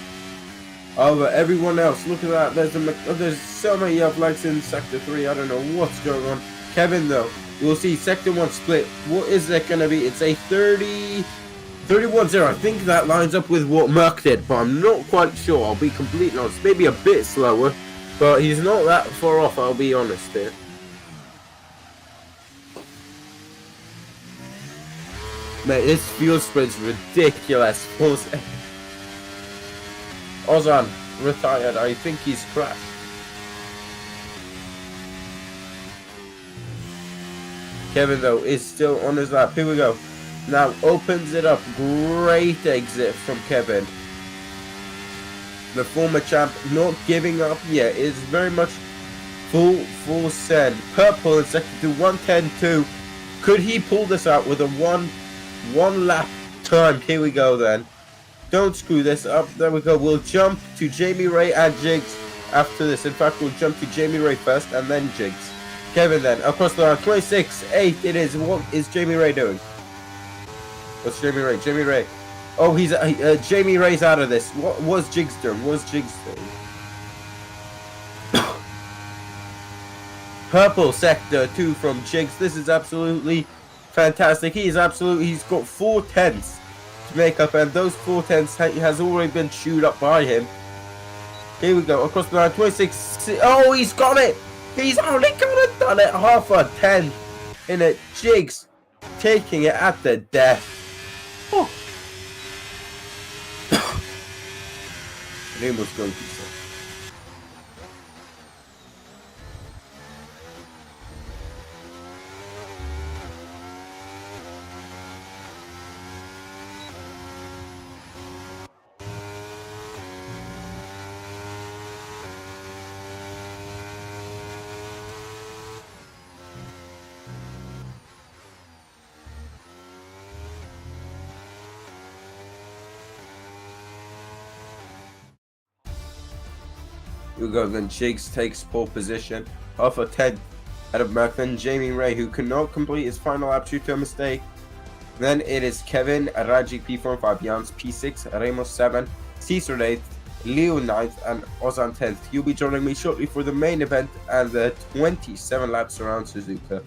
However, everyone else, look at that. There's so many flags in Sector 3. I don't know what's going on. Kevin, though, we'll see Sector 1 split. What is that going to be? It's a 31-0. I think that lines up with what Merck did, but I'm not quite sure. I'll be completely honest. Maybe a bit slower. But he's not that far off, I'll be honest here. Mate, this fuel sprint's ridiculous. Ozan retired. I think he's crashed. Kevin, though, is still on his lap. Here we go. Now opens it up. Great exit from Kevin. The former champ not giving up yet. Is very much full send. Purple in second to 1:10.2. Could he pull this out with a one lap time? Here we go then. Don't screw this up. There we go. We'll jump to Jamie Ray and Jigs after this. In fact, we'll jump to Jamie Ray first and then Jigs. Kevin then across the line. 26-8 it is. What is Jamie Ray doing? What's Jamie Ray? Jamie Ray. Oh, he's Jamie Ray's out of this. What was Jigs doing? Purple sector 2 from Jigs. This is absolutely fantastic. He's got 4 tenths to make up, and those 4 tenths has already been chewed up by him. Here we go across the line. 26. Oh, he's got it. He's only done it half a tenth in it. Jigs taking it at the death. Oh. Ramos going to Here we go, then Jigs takes pole position, off a 10 out of Merck, then Jamie Ray, who cannot complete his final lap due to a mistake. Then it is Kevin, Rajic P4 5, Jans P6, Ramos 7, Caesar 8th, Leo 9th, and Ozan 10th. You'll be joining me shortly for the main event and the 27 laps around Suzuka.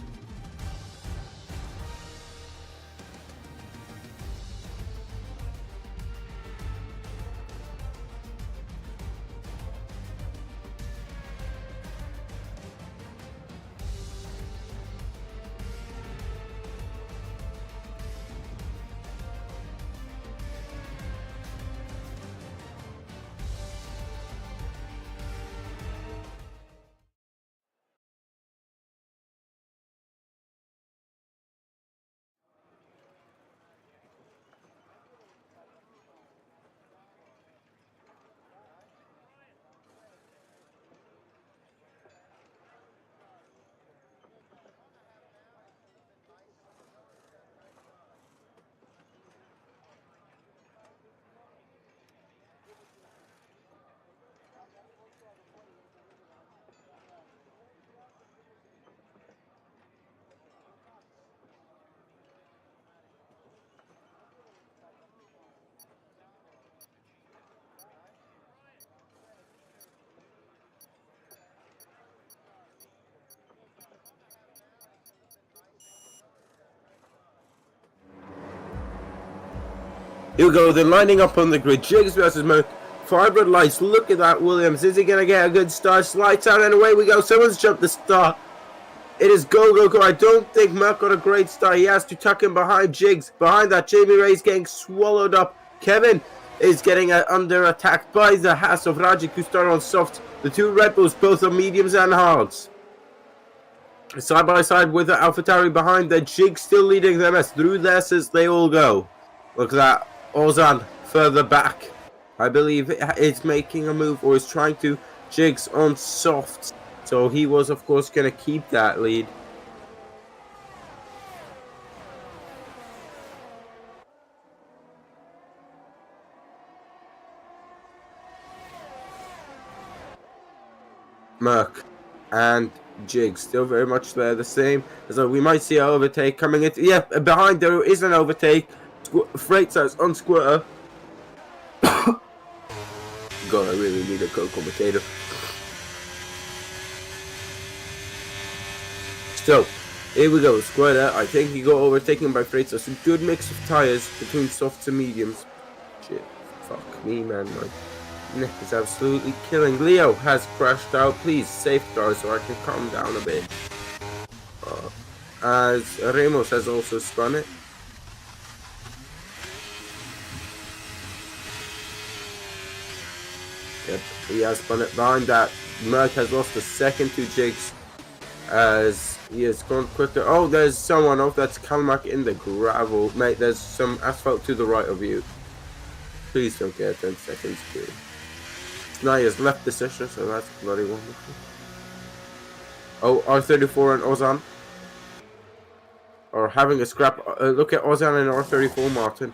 Here we go, they're lining up on the grid. Jigs versus Mo. 5 red lights. Look at that, Williams. Is he going to get a good start? Slides out and away we go. Someone's jumped the start. It is go, go, go. I don't think Merck got a great start. He has to tuck in behind Jigs. Behind that, Jamie Ray's getting swallowed up. Kevin is getting under attack by the Haas of Rajic, who started on soft. The two Red Bulls, both on mediums and hards. Side by side with the AlphaTauri behind the Jigs, still leading them as through this as they all go. Look at that. Ozan further back. I believe it's making a move or is trying to. Jigs on soft. So he was, of course, going to keep that lead. Merck and Jigs still very much there, the same. So we might see an overtake coming in. Yeah, behind there is an overtake. Freight size on Squirter. God, I really need a co-commentator. So, here we go. Squirter, I think he got overtaken by Freight size. A good mix of tires between softs and mediums. Shit, fuck me, man. My neck is absolutely killing. Leo has crashed out. Please safeguard so I can calm down a bit. As Ramos has also spun it. Yep, he has spun it behind that. Merck has lost a second to Jigs as he has gone quicker. Oh, there's someone off. That's Kalmak in the gravel. Mate, there's some asphalt to the right of you. Please don't get 10 seconds, please. Now he has left the session, so that's bloody wonderful. Oh, R34 and Ozan are having a scrap. Look at Ozan and R34 Martin.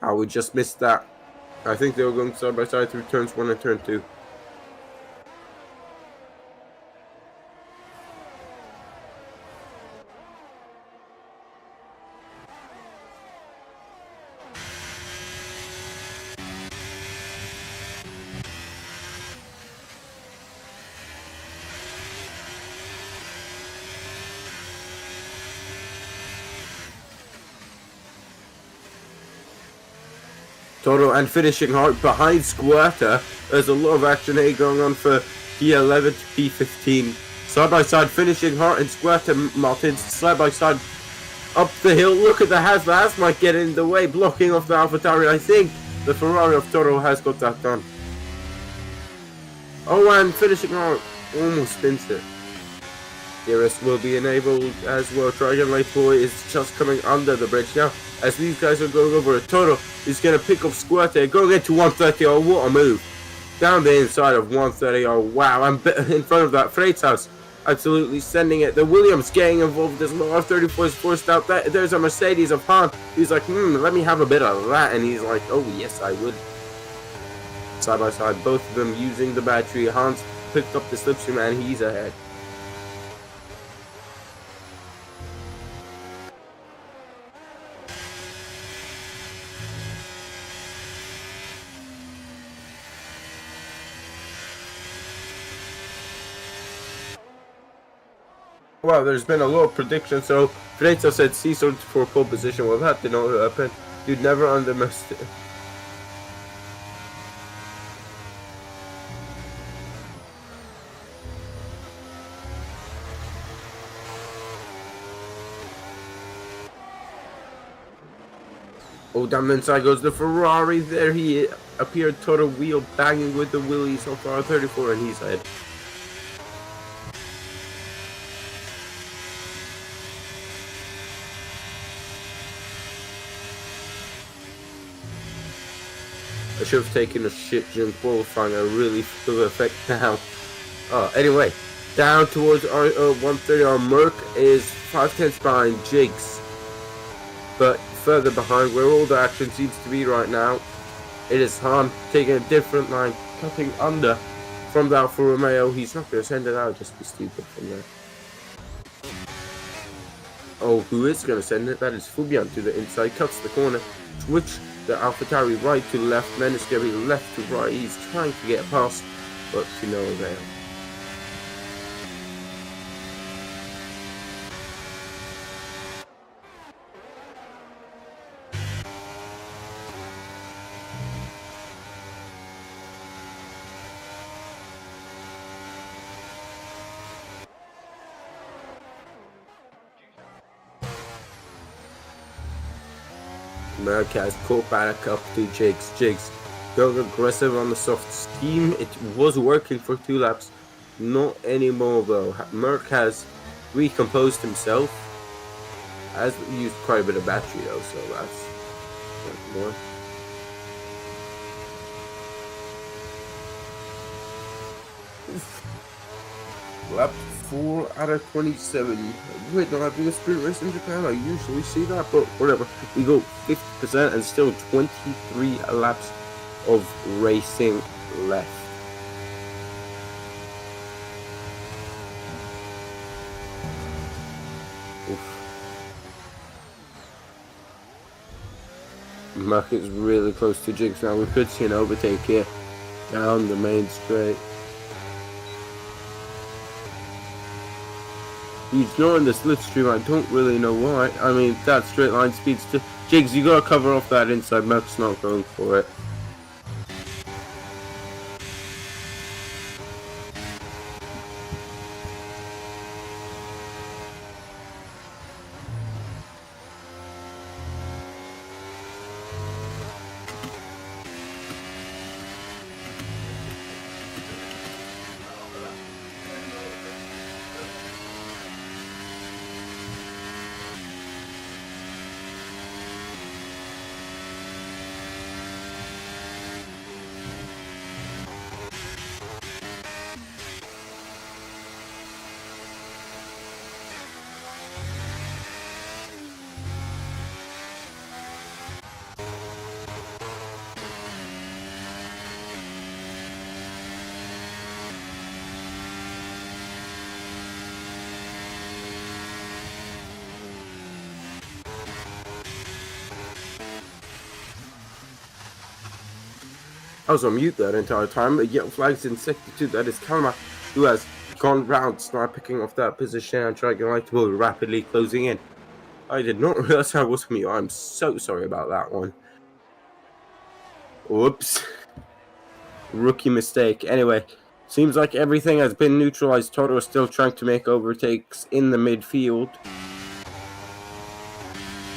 Oh, we just missed that. I think they were going side by side through turns 1 and turn 2. Total and finishing hard behind Squirter. There's a lot of action here going on for P11 to P15. Side by side finishing hard and Squirter Martins side by side up the hill. Look at the Haas. The Haas might get in the way, blocking off the AlphaTauri. I think the Ferrari of Toro has got that done. Oh, and finishing hard almost spins it. DRS will be enabled as well. Dragon Light Boy is just coming under the bridge now. As these guys are going over a Toro, he's going to pick up Squirter, going into 130. Oh, what a move. Down the inside of 130. Oh, wow. I'm in front of that Freight's house. Absolutely sending it. The Williams getting involved as well. R34 is forced out. There's a Mercedes of Han. He's like, let me have a bit of that. And he's like, oh, yes, I would. side by side, both of them using the battery. Hans picked up the slipstream and he's ahead. Well, there's been a lot of predictions, so Freitas said Cecil for pole position. Well, that did not happen. You'd never underestimate. Oh, damn, inside goes the Ferrari. There he appeared, total wheel banging with the wheelies on far 34, and he's ahead. I should have taken a shit during qualifying. I really feel the effect now. Anyway, down towards our 130. Our Merc is 5/10 behind Jigs, but further behind where all the action seems to be right now. It is Han taking a different line, cutting under from the Alfa Romeo. He's not going to send it out, just be stupid from there. Oh, who is going to send it? That is Fubian to the inside, cuts the corner, switch the AlphaTauri right to left, Meniscari left to right. He's trying to get past, but to no avail. America has caught back up to Jigs. Jigs going aggressive on the soft steam. It was working for 2 laps. Not anymore though. Merc has recomposed himself. Has used quite a bit of battery though, so that's more. Lap 4 out of 27. Wait, no, I do a sprint race in Japan. I usually see that, but whatever. We go 50% and still 23 laps of racing left. Merc is really close to Jigs now. We could see an overtake here down the main straight. He's ignoring the slipstream. I don't really know why. I mean, that straight line speed's just... Jigs, you gotta cover off that inside. Merc's not going for it. I was on mute that entire time. The yellow flag's in sector 2. That is Kalmar, who has gone round, start picking off that position and trying to light the ball rapidly closing in. I did not realize I was on mute. I'm so sorry about that one. Whoops. Rookie mistake. Anyway, seems like everything has been neutralized. Toto is still trying to make overtakes in the midfield.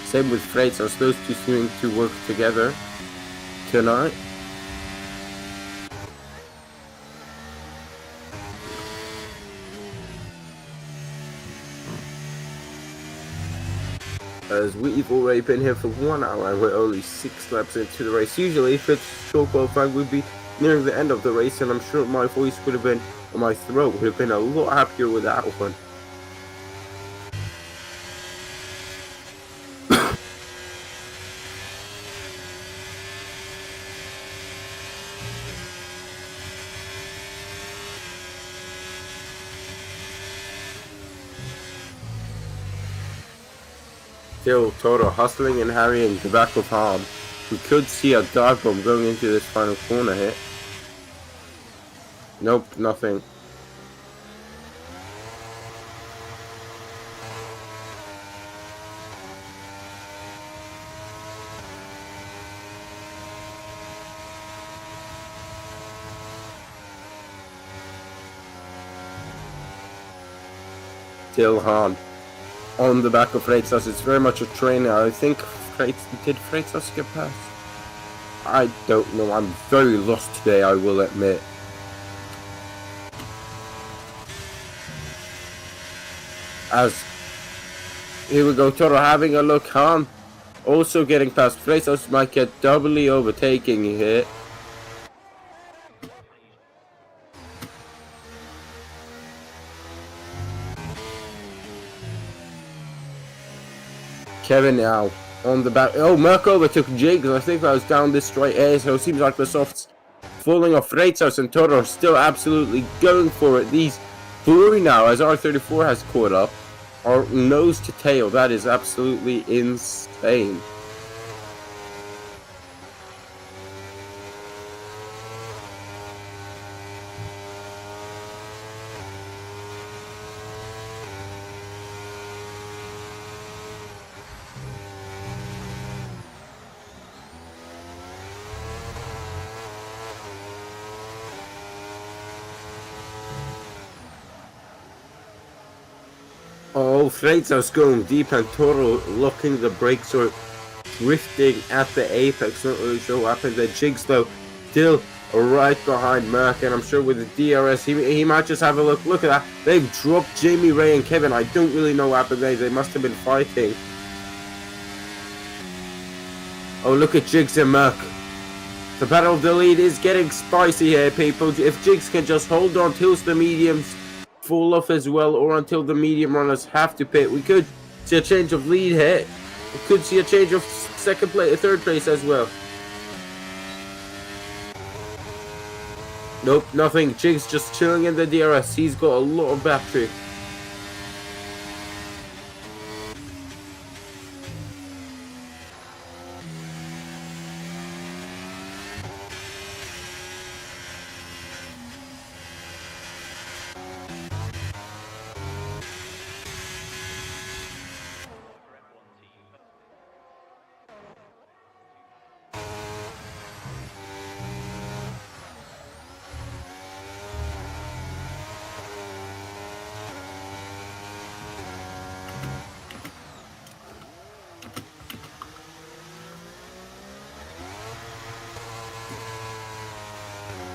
Same with Freitas. Those two seem to work together tonight. As we've already been here for 1 hour and we're only 6 laps into the race. Usually if it's short qualifying we'd be nearing the end of the race, and I'm sure my voice would have been, or my throat would have been a lot happier with that one. Still Toro hustling and harrying the back of Harm. We could see a dive bomb going into this final corner here. Nope, nothing. Still Harm on the back of Freitas. It's very much a trainer. I think did Freitas get past? I don't know. I'm very lost today, I will admit. As here we go, Toro having a look. Han also getting past Freitas, might get doubly overtaking here. Kevin now on the back. Oh, Merck overtook Jigs. I think that was down this straight here, so it seems like the softs falling off Freitas and Toro are still absolutely going for it. These three now, as R34 has caught up, are nose to tail. That is absolutely insane. Oh, Freitas going deep and Toro locking the brakes or drifting at the apex. Not really sure what happened there. Jigs though still right behind Merck, and I'm sure with the DRS he might just have a look. Look at that. They've dropped Jamie, Ray and Kevin. I don't really know what happened there. They must have been fighting. Oh, look at Jigs and Merck. The battle of the lead is getting spicy here, people. If Jigs can just hold on till the mediums fall off as well, or until the medium runners have to pit, we could see a change of lead here. We could see a change of third place as well. Nope, nothing. Jigs just chilling in the DRS. He's got a lot of battery.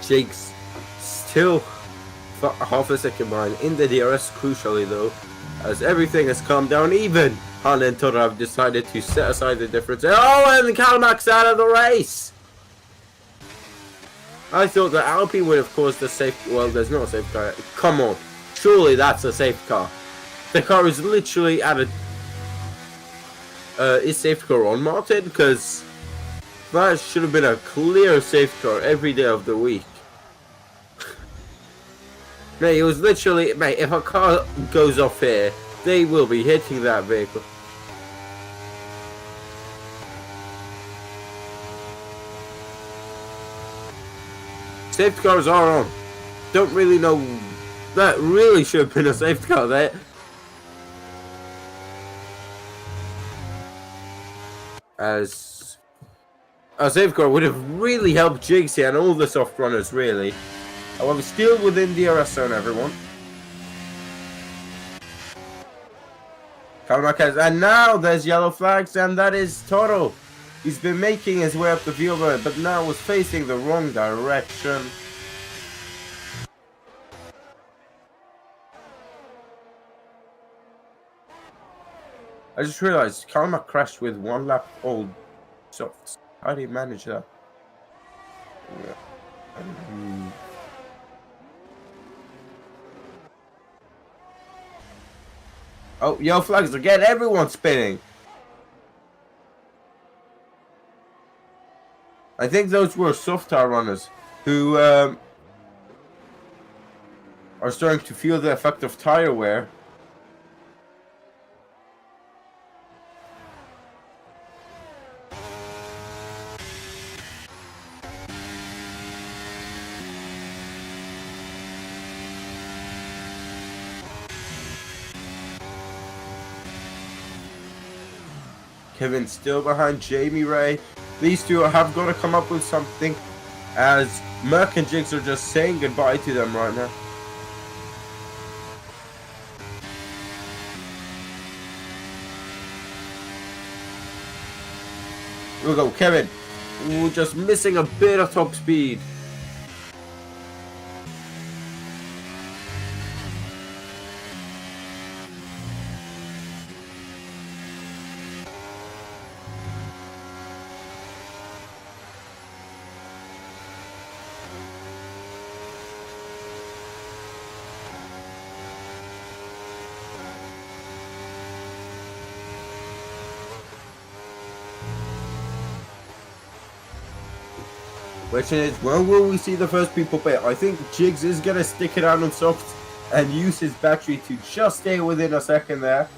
Jigs still half a second behind in the DRS, crucially though, as everything has calmed down. Even Han and Toro have decided to set aside the difference. Oh, and Kalmak's out of the race! I thought that Alpine would have caused a safety. Well, there's no safety car. Come on. Surely that's a safety car. The car is literally at a... is safety car on, Martin? Because that should have been a clear safety car every day of the week. Mate, it was literally... Mate, if a car goes off here, they will be hitting that vehicle. Safety cars are on. Don't really know. That really should have been a safety car there. As a safety car would have really helped Jigs here and all the soft runners, really. However, still within DRS zone, everyone. And now there's yellow flags, and that is Toro. He's been making his way up the field, but now was facing the wrong direction. I just realized Kalma crashed with one lap old softs. How do you manage that? Oh, yellow flags again, everyone's spinning. I think those were soft tire runners who are starting to feel the effect of tire wear. Kevin still behind Jamie Ray. These two have got to come up with something, as Merc and Jigs are just saying goodbye to them right now. Here we go, Kevin. Ooh, just missing a bit of top speed. Question is, when will we see the first people pit? I think Jigs is going to stick it out on softs and use his battery to just stay within a second there.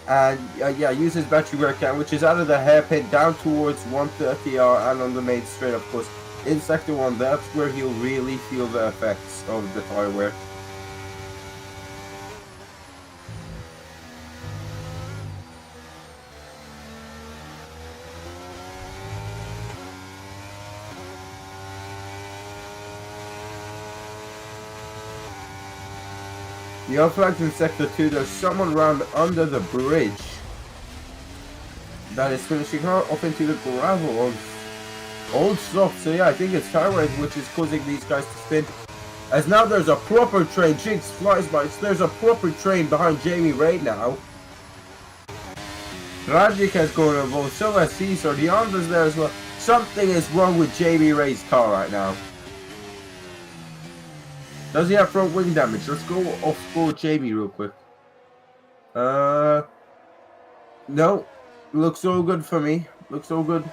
And yeah, use his battery where it can, which is out of the hairpin down towards 130R and on the main straight, of course. In sector 1, that's where he'll really feel the effects of the tire wear. The yellow flags in sector 2, there's someone around under the bridge that is finishing her off into the gravel of old soft. So yeah, I think it's tire wear which is causing these guys to spin. As now there's a proper train, Jigs flies by, so there's a proper train behind Jamie Ray now. Rajic has gone involved, so has Caesar, the Honda's there as well. Something is wrong with Jamie Ray's car right now. Does he have front wing damage? Let's go off score Jamie real quick. No. Looks all good for me. Looks all good.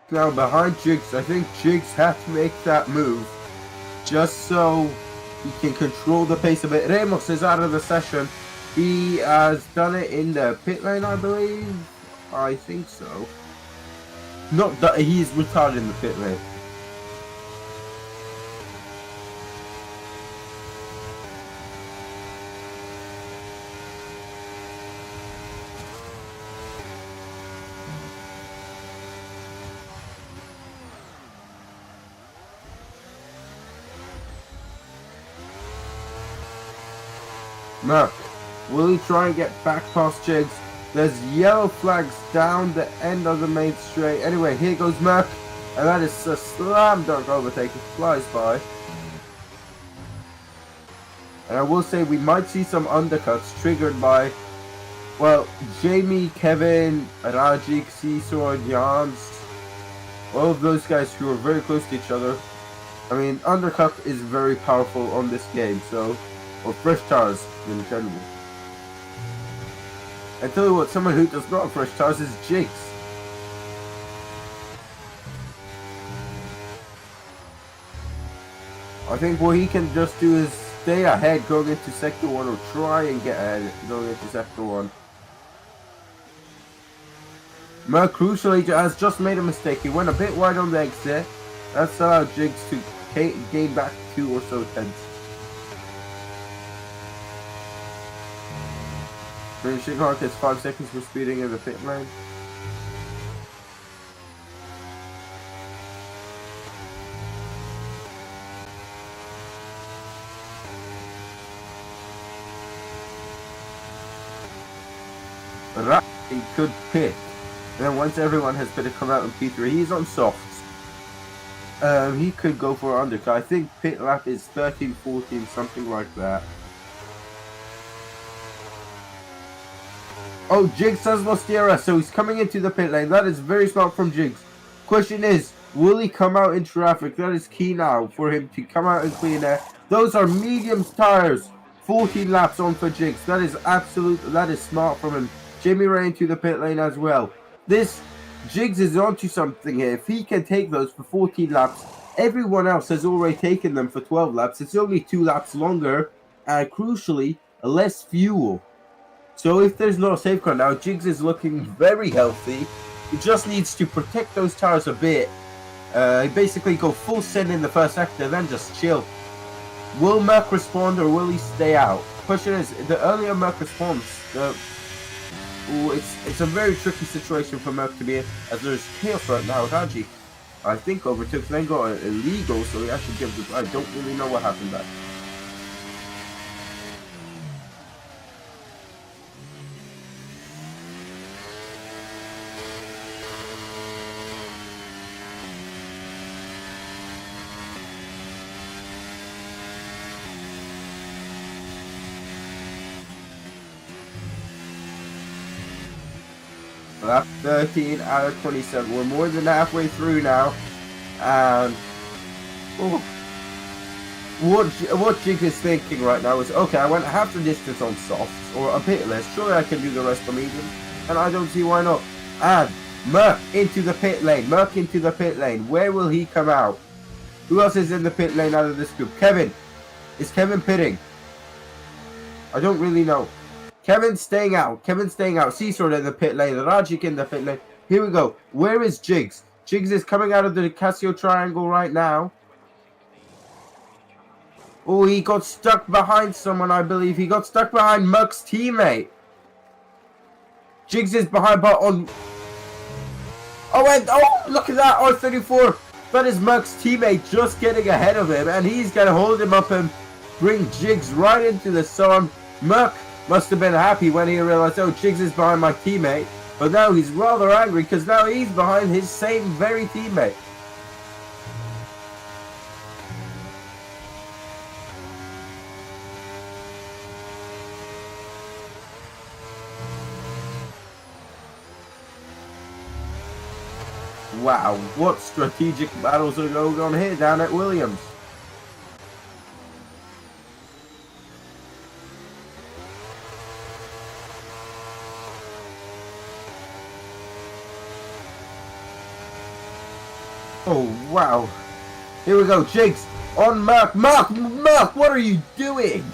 Now behind Jigs, I think Jigs had to make that move just so he can control the pace a bit. Ramos is out of the session. He has done it in the pit lane, I believe. I think so. Not that he's retired in the pit lane. Merc, will he try and get back past Jigs? There's yellow flags down the end of the main straight. Anyway, here goes Merc, and that is a slam dunk overtake. It flies by. And I will say we might see some undercuts triggered by, well, Jamie, Kevin, Rajik, Caesar, Jans. All of those guys who are very close to each other. I mean, undercut is very powerful on this game, so... or fresh tires in general. I tell you what, someone who does not have fresh tires is Jigs. I think what he can just do is stay ahead going into sector 1, or try and get ahead going into sector 1. Merc crucially has just made a mistake. He went a bit wide on the exit. That's allowed Jigs to gain back 2 or so tenths. Finishing hard gets 5 seconds for speeding in the pit lane. He could pit. Then once everyone has better come out in P3, he's on softs. He could go for an undercut. I think pit lap is 13, 14, something like that. Oh, Jigs has lost DRS, so he's coming into the pit lane. That is very smart from Jigs. Question is, will he come out in traffic? That is key now for him to come out in clean air. Those are medium tires. 14 laps on for Jigs. That is that is smart from him. Jamie Ray into the pit lane as well. This Jigs is onto something here. If he can take those for 14 laps, Everyone else has already taken them for 12 laps. It's only 2 laps longer, and crucially, less fuel. So if there's no safeguard now, Jigs is looking very healthy. He just needs to protect those tires a bit. Basically go full send in the first sector, then just chill. Will Merc respond or will he stay out? Question is, the earlier Merc responds, it's a very tricky situation for Merc to be in, as there's chaos right now. Haji, I think, overtook, then got illegal, so he actually gives it. I don't really know what happened there. Lap 13 out of 27. We're more than halfway through now. And what Jig is thinking right now is, okay, I went half the distance on softs, or a bit less. Surely I can do the rest on mediums. And I don't see why not. And Merc into the pit lane. Merc into the pit lane. Where will he come out? Who else is in the pit lane out of this group? Kevin. Is Kevin pitting? I don't really know. Kevin's staying out. Kevin's staying out. Seasword in the pit lane. Rajic in the pit lane. Here we go. Where is Jigs? Jigs is coming out of the Casio triangle right now. Oh, he got stuck behind someone, I believe. He got stuck behind Merc's teammate. Jigs is behind, but on... Oh, look at that. R34. That is Merc's teammate just getting ahead of him. And he's going to hold him up and bring Jigs right into the sun. Merc must have been happy when he realized, oh, Jigs is behind my teammate. But now he's rather angry because now he's behind his same very teammate. Wow, what strategic battles are going on here down at Williams? Oh, wow. Here we go, Jigs on Merc. Merc, what are you doing?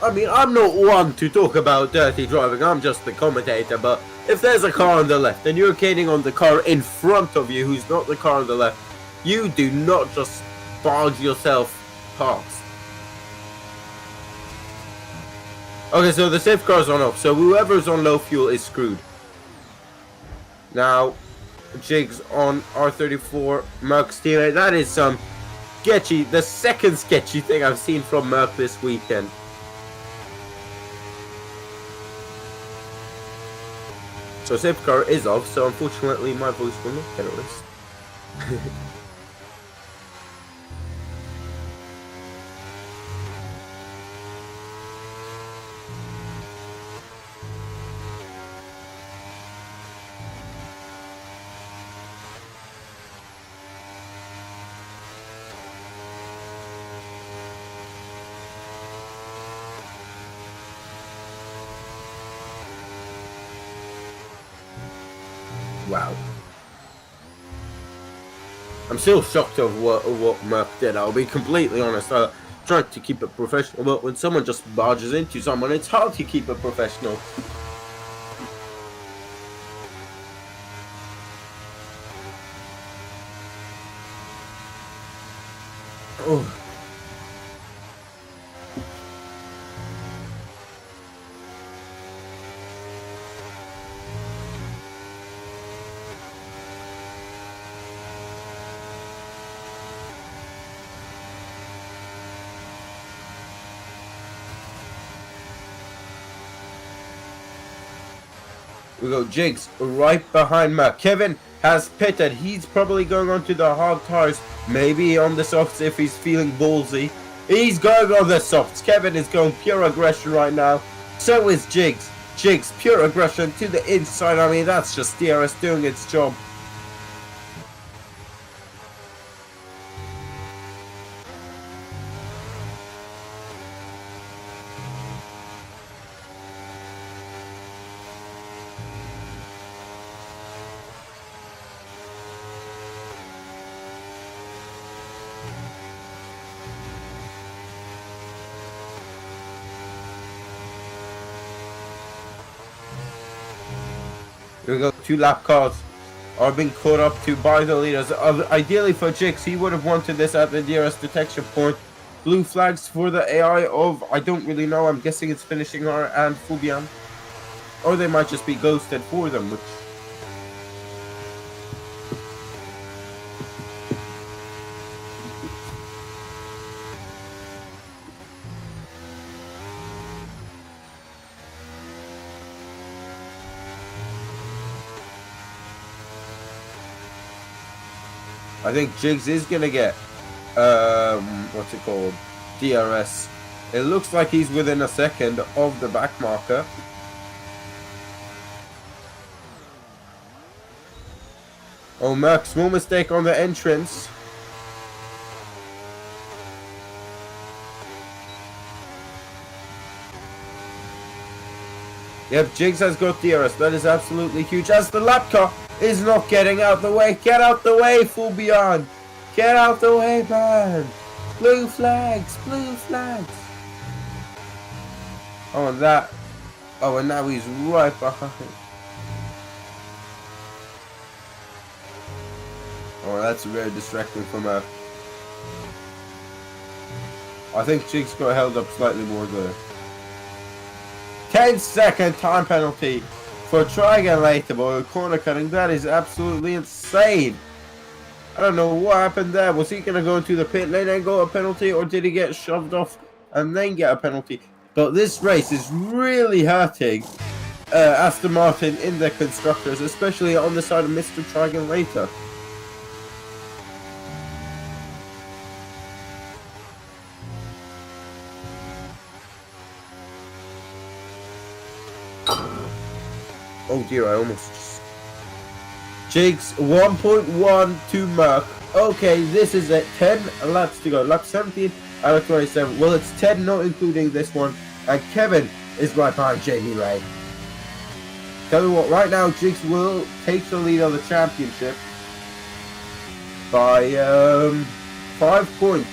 I mean, I'm not one to talk about dirty driving, I'm just the commentator, but if there's a car on the left and you're kidding on the car in front of you who's not the car on the left, you do not just barge yourself past. Okay, so the safe car's on off, so whoever's on low fuel is screwed. Now, Jigs on R34, Merc's teammate. That is some sketchy, the second sketchy thing I've seen from Merc this weekend. So safety car is off, so unfortunately my voice will not get erased. Wow. I'm still shocked of what Merc did, I'll be completely honest. I tried to keep it professional, but when someone just barges into someone, it's hard to keep it professional. Oh. We go Jigs right behind Merc. Kevin has pitted. He's probably going on to the hard tires. Maybe on the softs if he's feeling ballsy. He's going on the softs. Kevin is going pure aggression right now. So is Jigs. Jigs, pure aggression to the inside. I mean, that's just DRS doing its job. two lap cars are being caught up to by the leaders. Ideally for Jigs, he would have wanted this at the nearest detection point. Blue flags for the AI of, I don't really know, I'm guessing it's Finishing R and Fubian. Or they might just be ghosted for them, which... I think Jigs is gonna get, what's it called? DRS. It looks like he's within a second of the back marker. Oh, Merc, small mistake on the entrance. Yep, Jigs has got DRS. That is absolutely huge. As the lap car is not getting out the way. Get out the way, full beyond. Get out the way, man. Blue flags, blue flags. Oh, and that. Oh, and now he's right behind. Oh, that's very distracting from her. I think Jigs got held up slightly more there. 10-second time penalty for triangulator corner cutting. That is absolutely insane. I don't know what happened there. Was he going to go into the pit lane and go a penalty, or did he get shoved off and then get a penalty? But this race is really hurting Aston Martin in their constructors, especially on the side of Mr. Triangulator. Oh dear, I almost just... Jigs 1.1 to Merc. Okay, this is it. 10 laps to go. Lap 17 out of 27. Well, it's 10 not including this one. And Kevin is right behind Jamie Ray. Tell you what, right now Jigs will take the lead of the championship by 5 points.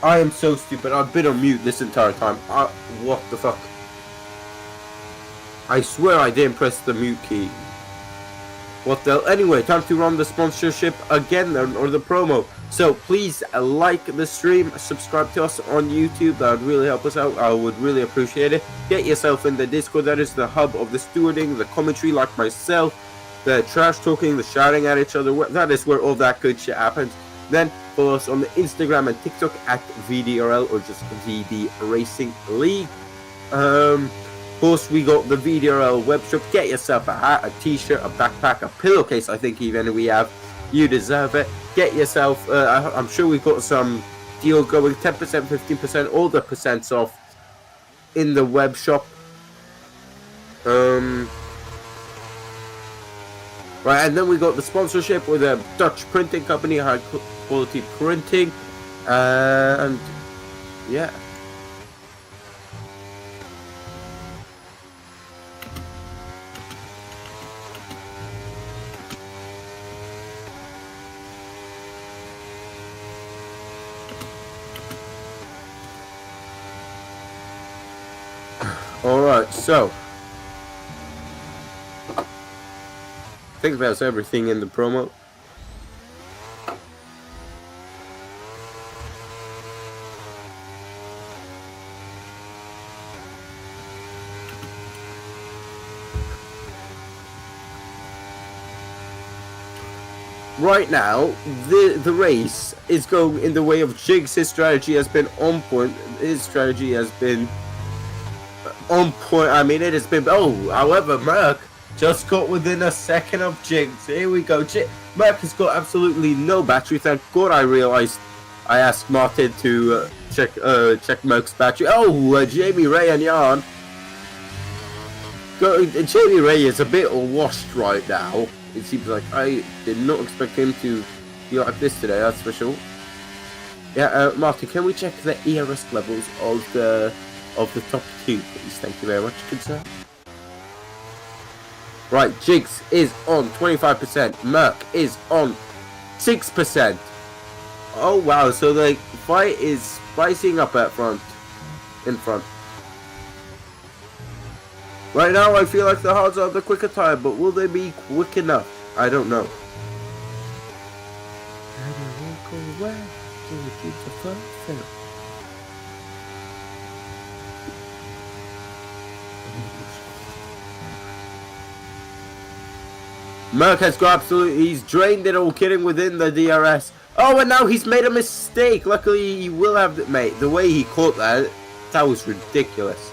I am so stupid. I've been on mute this entire time. What the fuck? I swear I didn't press the mute key. What the hell? Anyway, time to run the sponsorship again, or the promo. So please like the stream, subscribe to us on YouTube. That would really help us out. I would really appreciate it. Get yourself in the Discord. That is the hub of the stewarding, the commentary like myself, the trash talking, the shouting at each other. That is where all that good shit happens. Then follow us on the Instagram and TikTok at VDRL or just VD Racing League. Of course, we got the VDRL web shop. Get yourself a hat, a t-shirt, a backpack, a pillowcase. I think even we have. You deserve it. Get yourself. I'm sure we've got some deal going. 10%, 15%, all the percents off in the web shop. Right, and then we got the sponsorship with a Dutch printing company, high quality printing, and yeah. Alright, so I think that's everything in the promo. Right now, the race is going in the way of Jigs. His strategy has been on point. His strategy has been on point. I mean, it has been. Oh, however, Merc just got within a second of Jigs. Here we go. Merc has got absolutely no battery. Thank God I realized I asked Martin to check Merc's battery. Oh, Jamie Ray and Jan. Jamie Ray is a bit washed right now. It seems like I did not expect him to be like this today, that's for sure. Yeah, Martin, can we check the ERS levels of the top two, please? Thank you very much, good sir. Right, Jigs is on 25%. Merc is on 6%. Oh wow, so the fight is spicing up in front. Right now, I feel like the hards are the quicker tire, but will they be quick enough? I don't know. Merc has got absolutely, he's drained it all, kidding within the DRS. Oh, and now he's made a mistake. Luckily, he will have the mate. The way he caught that was ridiculous.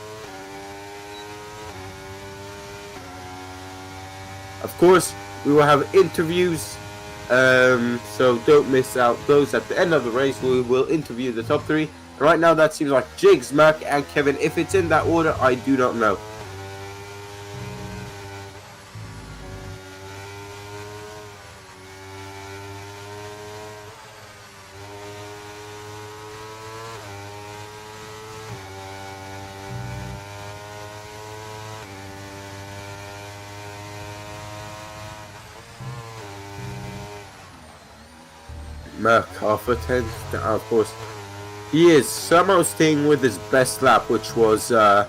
Of course, we will have interviews, so don't miss out those at the end of the race. We will interview the top three. Right now, that seems like Jigs, Merc, and Kevin. If it's in that order, I do not know. Merc half a tenth, of course. He is somehow staying with his best lap, which was, well,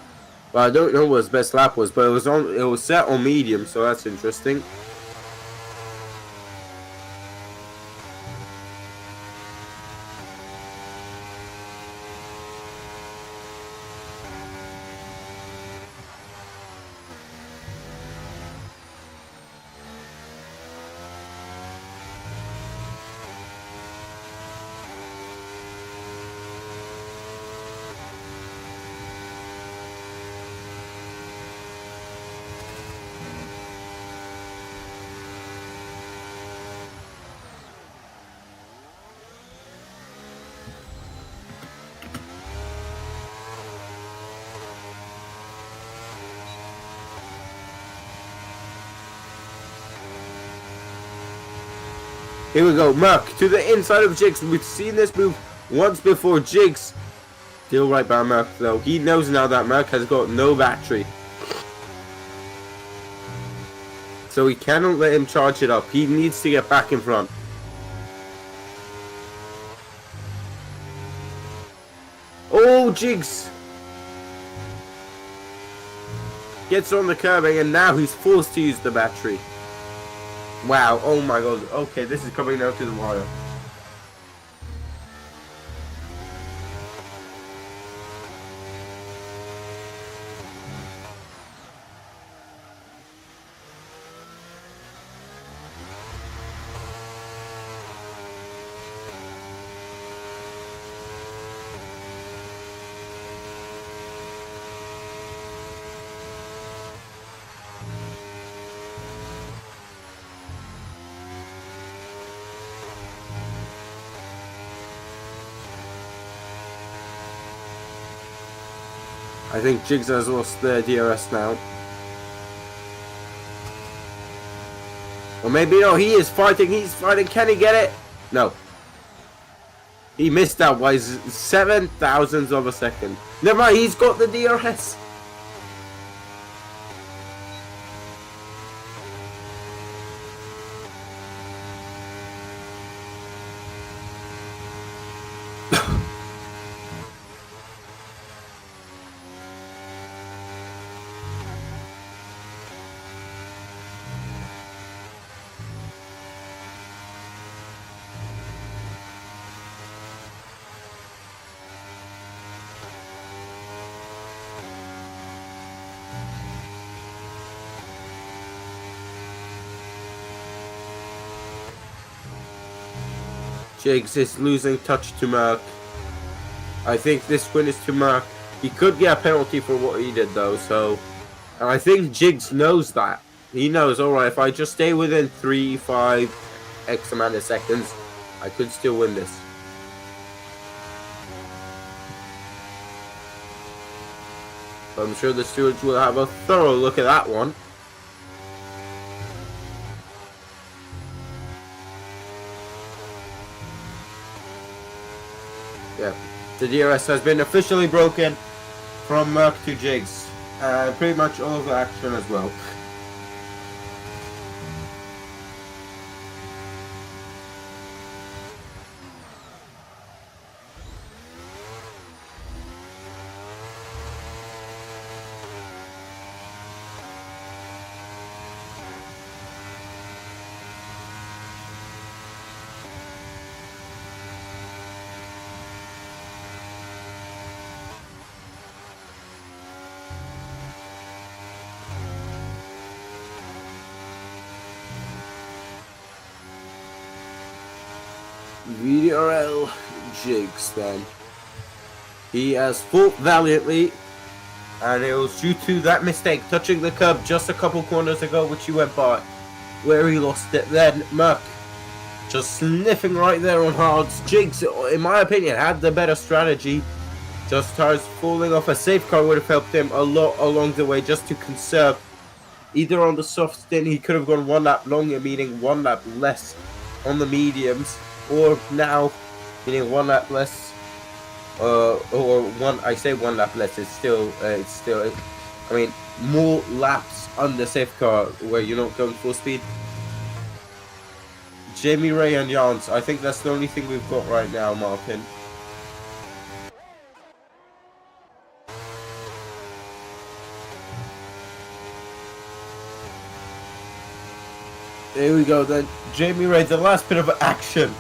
I don't know what his best lap was, but it was set on medium, so that's interesting. Here we go, Merc to the inside of Jigs. We've seen this move once before. Jigs still right by Merc though. He knows now that Merc has got no battery, so he cannot let him charge it up. He needs to get back in front. Jigs gets on the curbing, and now he's forced to use the battery. Wow, oh my god. Okay, this is coming down to the wire. I think Jigs has lost the DRS now. Or maybe no, he is fighting, he's fighting. Can he get it? No. He missed out by 7 thousandths of a second. Never mind, he's got the DRS. Jigs is losing touch to Merck. I think this win is to Merck. He could get a penalty for what he did though, so... And I think Jigs knows that. He knows, alright, if I just stay within 3, 5, X amount of seconds, I could still win this. I'm sure the stewards will have a thorough look at that one. Yeah, the DRS has been officially broken from Merck to Jigs. Pretty much all of the action as well. VDRL Jigs then. He has fought valiantly, and it was due to that mistake touching the curb just a couple corners ago, which he went by, where he lost it. Then Merck just sniffing right there on hards. Jigs, in my opinion, had the better strategy. Just tires falling off a safe car would have helped him a lot along the way, just to conserve. Either on the soft stint he could have gone 1 lap longer, meaning 1 lap less on the mediums, or now meaning 1 lap less, or one. I say 1 lap less. It's still. I mean, more laps on the safe car where you're not going full speed. Jamie Ray and Jans. I think that's the only thing we've got right now, Martin. There we go then. Jamie Ray, the last bit of action,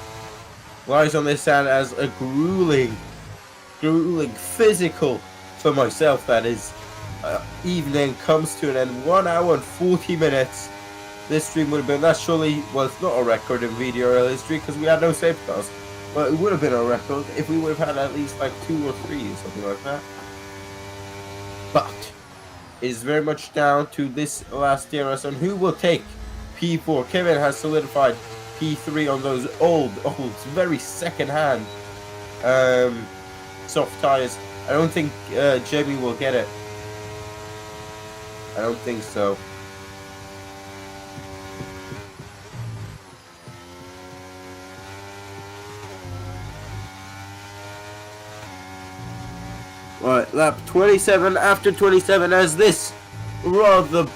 lies on this sand as a grueling physical, for myself that is, evening comes to an end. 1 hour and 40 minutes. This stream would have been, that surely was not a record in VDRL history because we had no safeguards, but it would have been a record if we would have had at least like 2 or 3 or something like that. But it is very much down to this last DRS and who will take P4. Kevin has solidified P3 on those old, very second-hand soft tires. I don't think Jamie will get it. I don't think so. Alright, lap 27 after 27 as this rather...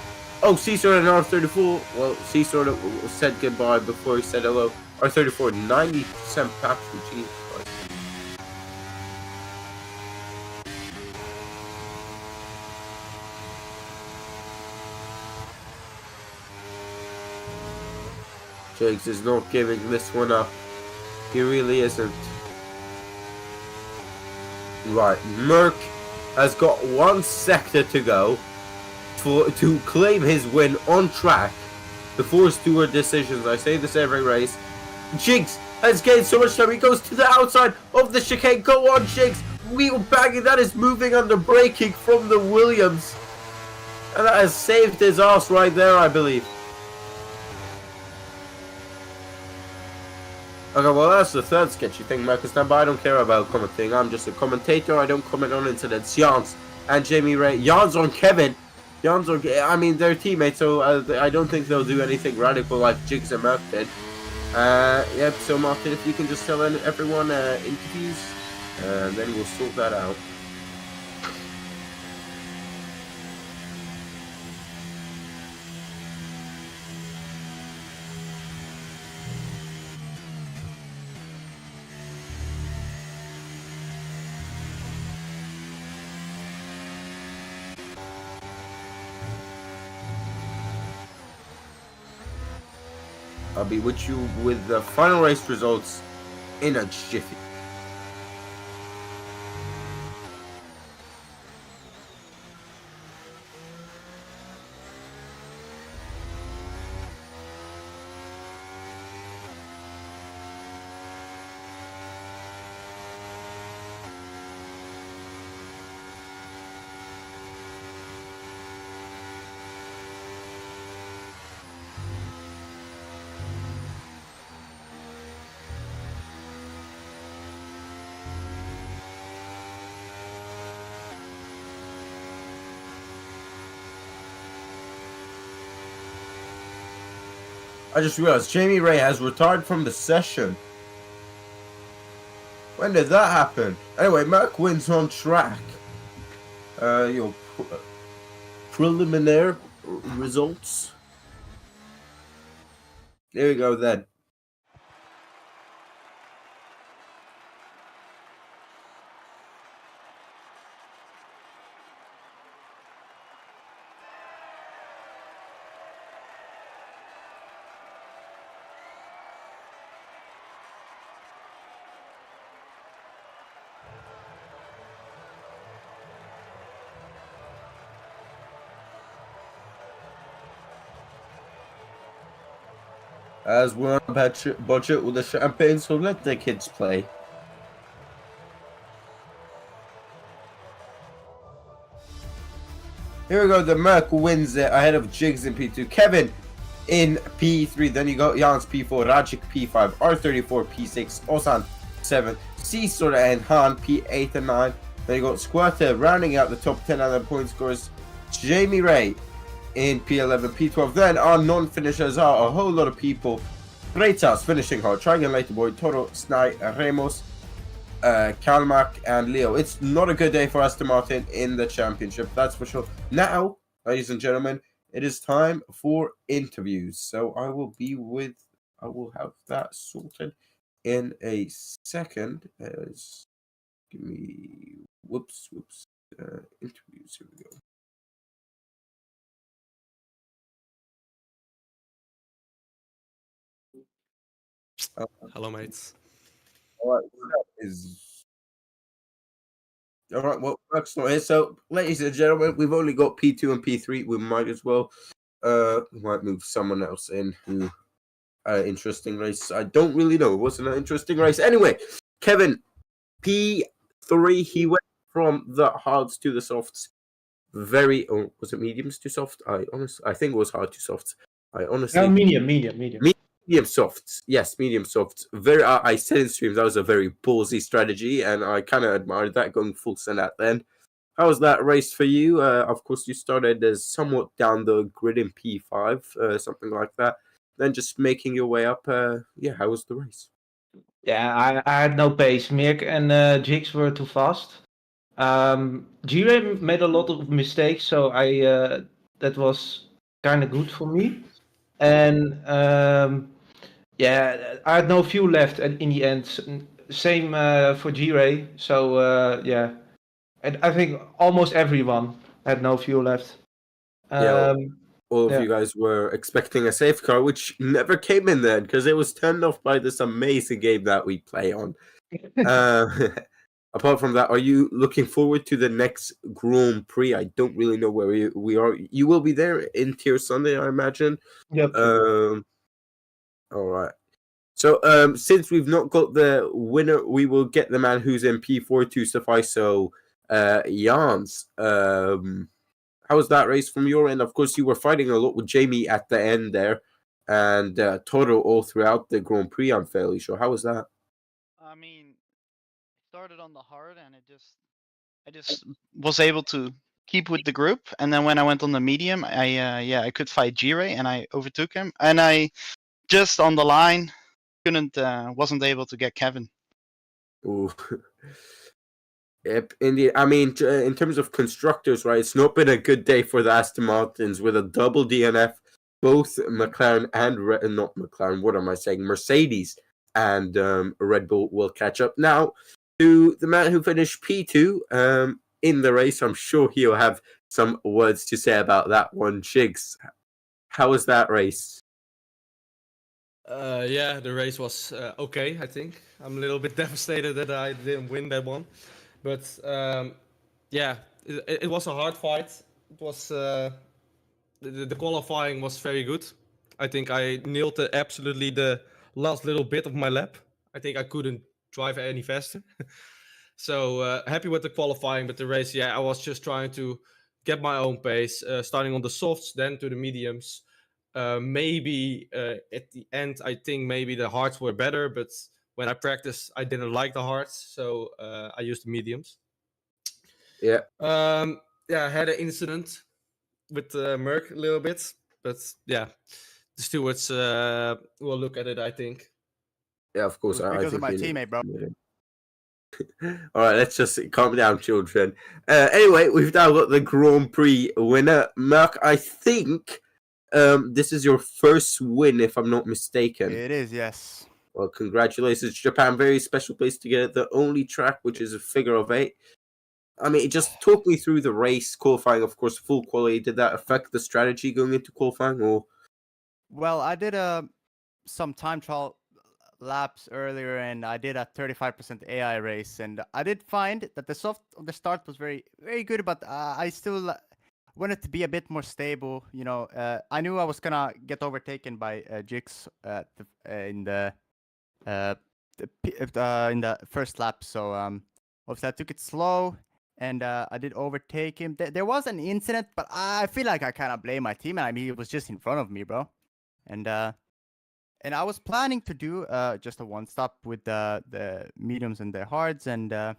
Oh, C-Sort and R34. Well, C-Sort said goodbye before he said hello. R34, 90% battery. Jesus Christ. Jigs is not giving this one up. He really isn't. Right, Merck has got 1 sector to go to claim his win on track before steward decisions. I say this every race. Jigs has gained so much time. He goes to the outside of the chicane. Go on, Jigs. Wheel banging. That is moving under braking from the Williams. And that has saved his ass right there, I believe. Okay, well, that's the third sketchy thing, Marcus. But I don't care about commenting. I'm just a commentator. I don't comment on incidents. Jans and Jamie Ray. Jans on Kevin. Jans on... I mean, they're teammates, so I don't think they'll do anything radical like Jigs and Merck did. Yep, so Martin, if you can just tell everyone interviews, and then we'll sort that out. I'll be with you with the final race results in a jiffy. I just realized Jamie Ray has retired from the session. When did that happen? Anyway, Merck wins on track. Your preliminary results. There we go then. As we're on a budget with the champagne, so let the kids play. Here we go, the Merc wins it ahead of Jigs in P2. Kevin in P3, then you got Jans P4, Rajik P5, R34 P6, Osan 7, C-Sora and Han P8 and 9. Then you got Squirter rounding out the top 10 other point scorers. Jamie Ray in P11, P12. Then our non-finishers are a whole lot of people. Freitas finishing hard. Triangulator Boy, Toro, Snai, Ramos, Kalmak, and Leo. It's not a good day for Aston Martin in the championship, that's for sure. Now, ladies and gentlemen, it is time for interviews. So I will have that sorted in a second. Give me, whoops, interviews, here we go. Hello, mates. All right, well, that's not here. So, ladies and gentlemen, we've only got P2 and P3. We might as well, we might move someone else in who, interesting race. I don't really know. It wasn't an interesting race. Anyway, Kevin, P3, he went from the hards to the softs. Was it mediums to soft? I think it was hard to soft. Medium. Medium softs, yes, medium softs. I said in streams that was a very ballsy strategy, and I kind of admired that, going full send at then. How was that race for you? Of course, you started as somewhat down the grid in P5, something like that. Then just making your way up. Yeah, how was the race? Yeah, I had no pace. Mirk and Jigs were too fast. G-Ray made a lot of mistakes, so that was kind of good for me. And yeah, I had no fuel left in the end. Same for G-Ray. So yeah, and I think almost everyone had no fuel left. Yeah, all of Yeah. you guys were expecting a safeguard, which never came in then because it was turned off by this amazing game that we play on. Apart from that, are you looking forward to the next Grand Prix? I don't really know where we are. You will be there in Tier Sunday, I imagine. Yep. All right. So, since we've not got the winner, we will get the man who's in P4 to suffice. So, Jans, how was that race from your end? Of course, you were fighting a lot with Jamie at the end there, and Toro all throughout the Grand Prix. I'm fairly sure. How was that? I mean, started on the hard, and I just was able to keep with the group. And then when I went on the medium, I could fight G-Ray, and I overtook him. And I just on the line wasn't able to get Kevin. Ooh. Yep, indeed. I mean, in terms of constructors, right, it's not been a good day for the Aston Martins with a double DNF. Both McLaren and not McLaren, what am I saying? Mercedes and Red Bull will catch up. Now, to the man who finished P2 in the race, I'm sure he'll have some words to say about that one. Shigs, how was that race? Yeah, the race was okay, I think. I'm a little bit devastated that I didn't win that one. But yeah, it was a hard fight. It was the qualifying was very good. I think I nailed absolutely the last little bit of my lap. I think I couldn't drive any faster. So happy with the qualifying, but the race, yeah, I was just trying to get my own pace, starting on the softs, then to the mediums. Maybe at the end, I think maybe the hards were better, but when I practiced, I didn't like the hards, so I used the mediums. Yeah. Yeah, I had an incident with Merck a little bit, but yeah, the stewards will look at it, I think. Yeah, of course. I Because think of my we need- teammate, bro. All right, let's just calm down, children. Anyway, we've now got the Grand Prix winner, Mark. I think this is your first win, if I'm not mistaken. It is, yes. Well, congratulations, Japan. Very special place to get the only track, which is a figure of 8. I mean, just talk me through the race, qualifying, of course, full quality. Did that affect the strategy going into qualifying, or? Well, I did some time trial laps earlier, and I did a 35% AI race, and I did find that the soft on the start was very, very good, but I still wanted to be a bit more stable. You know, I knew I was gonna get overtaken by Jix in the first lap, so obviously I took it slow. And I did overtake him. There was an incident, but I feel like I kind of blame my team. I mean, he was just in front of me, bro. And I was planning to do just a one stop with the mediums and the hards. And I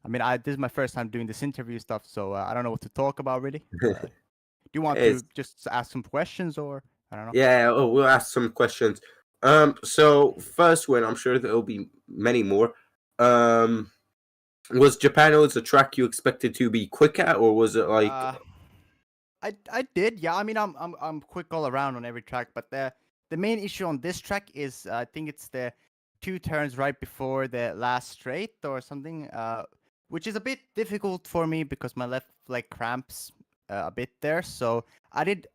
mean, this is my first time doing this interview stuff, so I don't know what to talk about really. Do you want to just ask some questions, or I don't know? Yeah, we'll ask some questions. So first win, I'm sure there'll be many more. Was Japan always a track you expected to be quick at, or was it like? I did, yeah. I mean, I'm quick all around on every track, but the main issue on this track is I think it's the 2 turns right before the last straight or something, which is a bit difficult for me because my left leg cramps a bit there. So I did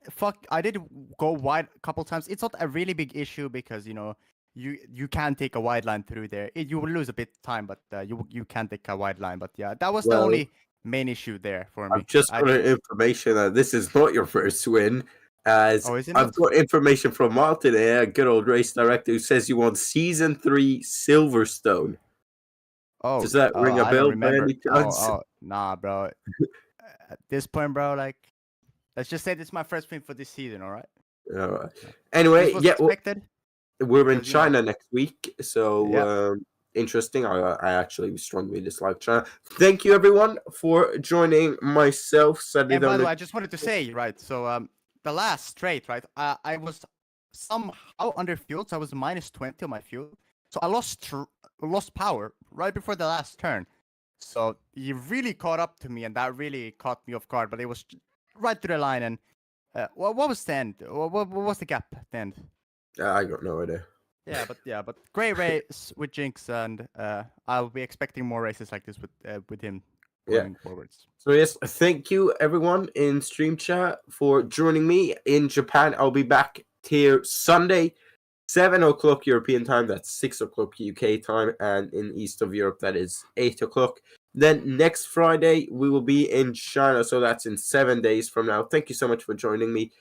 go wide a couple times. It's not a really big issue because you can take a wide line through there. You will lose a bit of time, but you can take a wide line. But yeah, that was the only main issue there for me. I've just got information that this is not your first win. As I've got information from Martin here, a good old race director, who says you won Season 3 Silverstone. Oh, does that ring a bell by any chance? Nah, bro. At this point, bro, like, let's just say this is my first win for this season, all right? All right. Anyway, yeah, expected. We're in China next week, so interesting. I actually strongly dislike China. Thank you, everyone, for joining myself. And by the way, I just wanted to say, right, so the last straight, right, I was somehow under fuel, so I was -20 on my fuel. So I lost power right before the last turn. So he really caught up to me, and that really caught me off guard. But it was right to the line. And what was the end? What was the gap at the end? I got no idea. Yeah, but great race with Jinx, and I'll be expecting more races like this with him Yeah. going forwards. So yes, thank you everyone in stream chat for joining me in Japan. I'll be back here Sunday, 7 o'clock European time. That's 6 o'clock UK time, and in East of Europe that is 8 o'clock. Then next Friday we will be in China, so that's in 7 days from now. Thank you so much for joining me.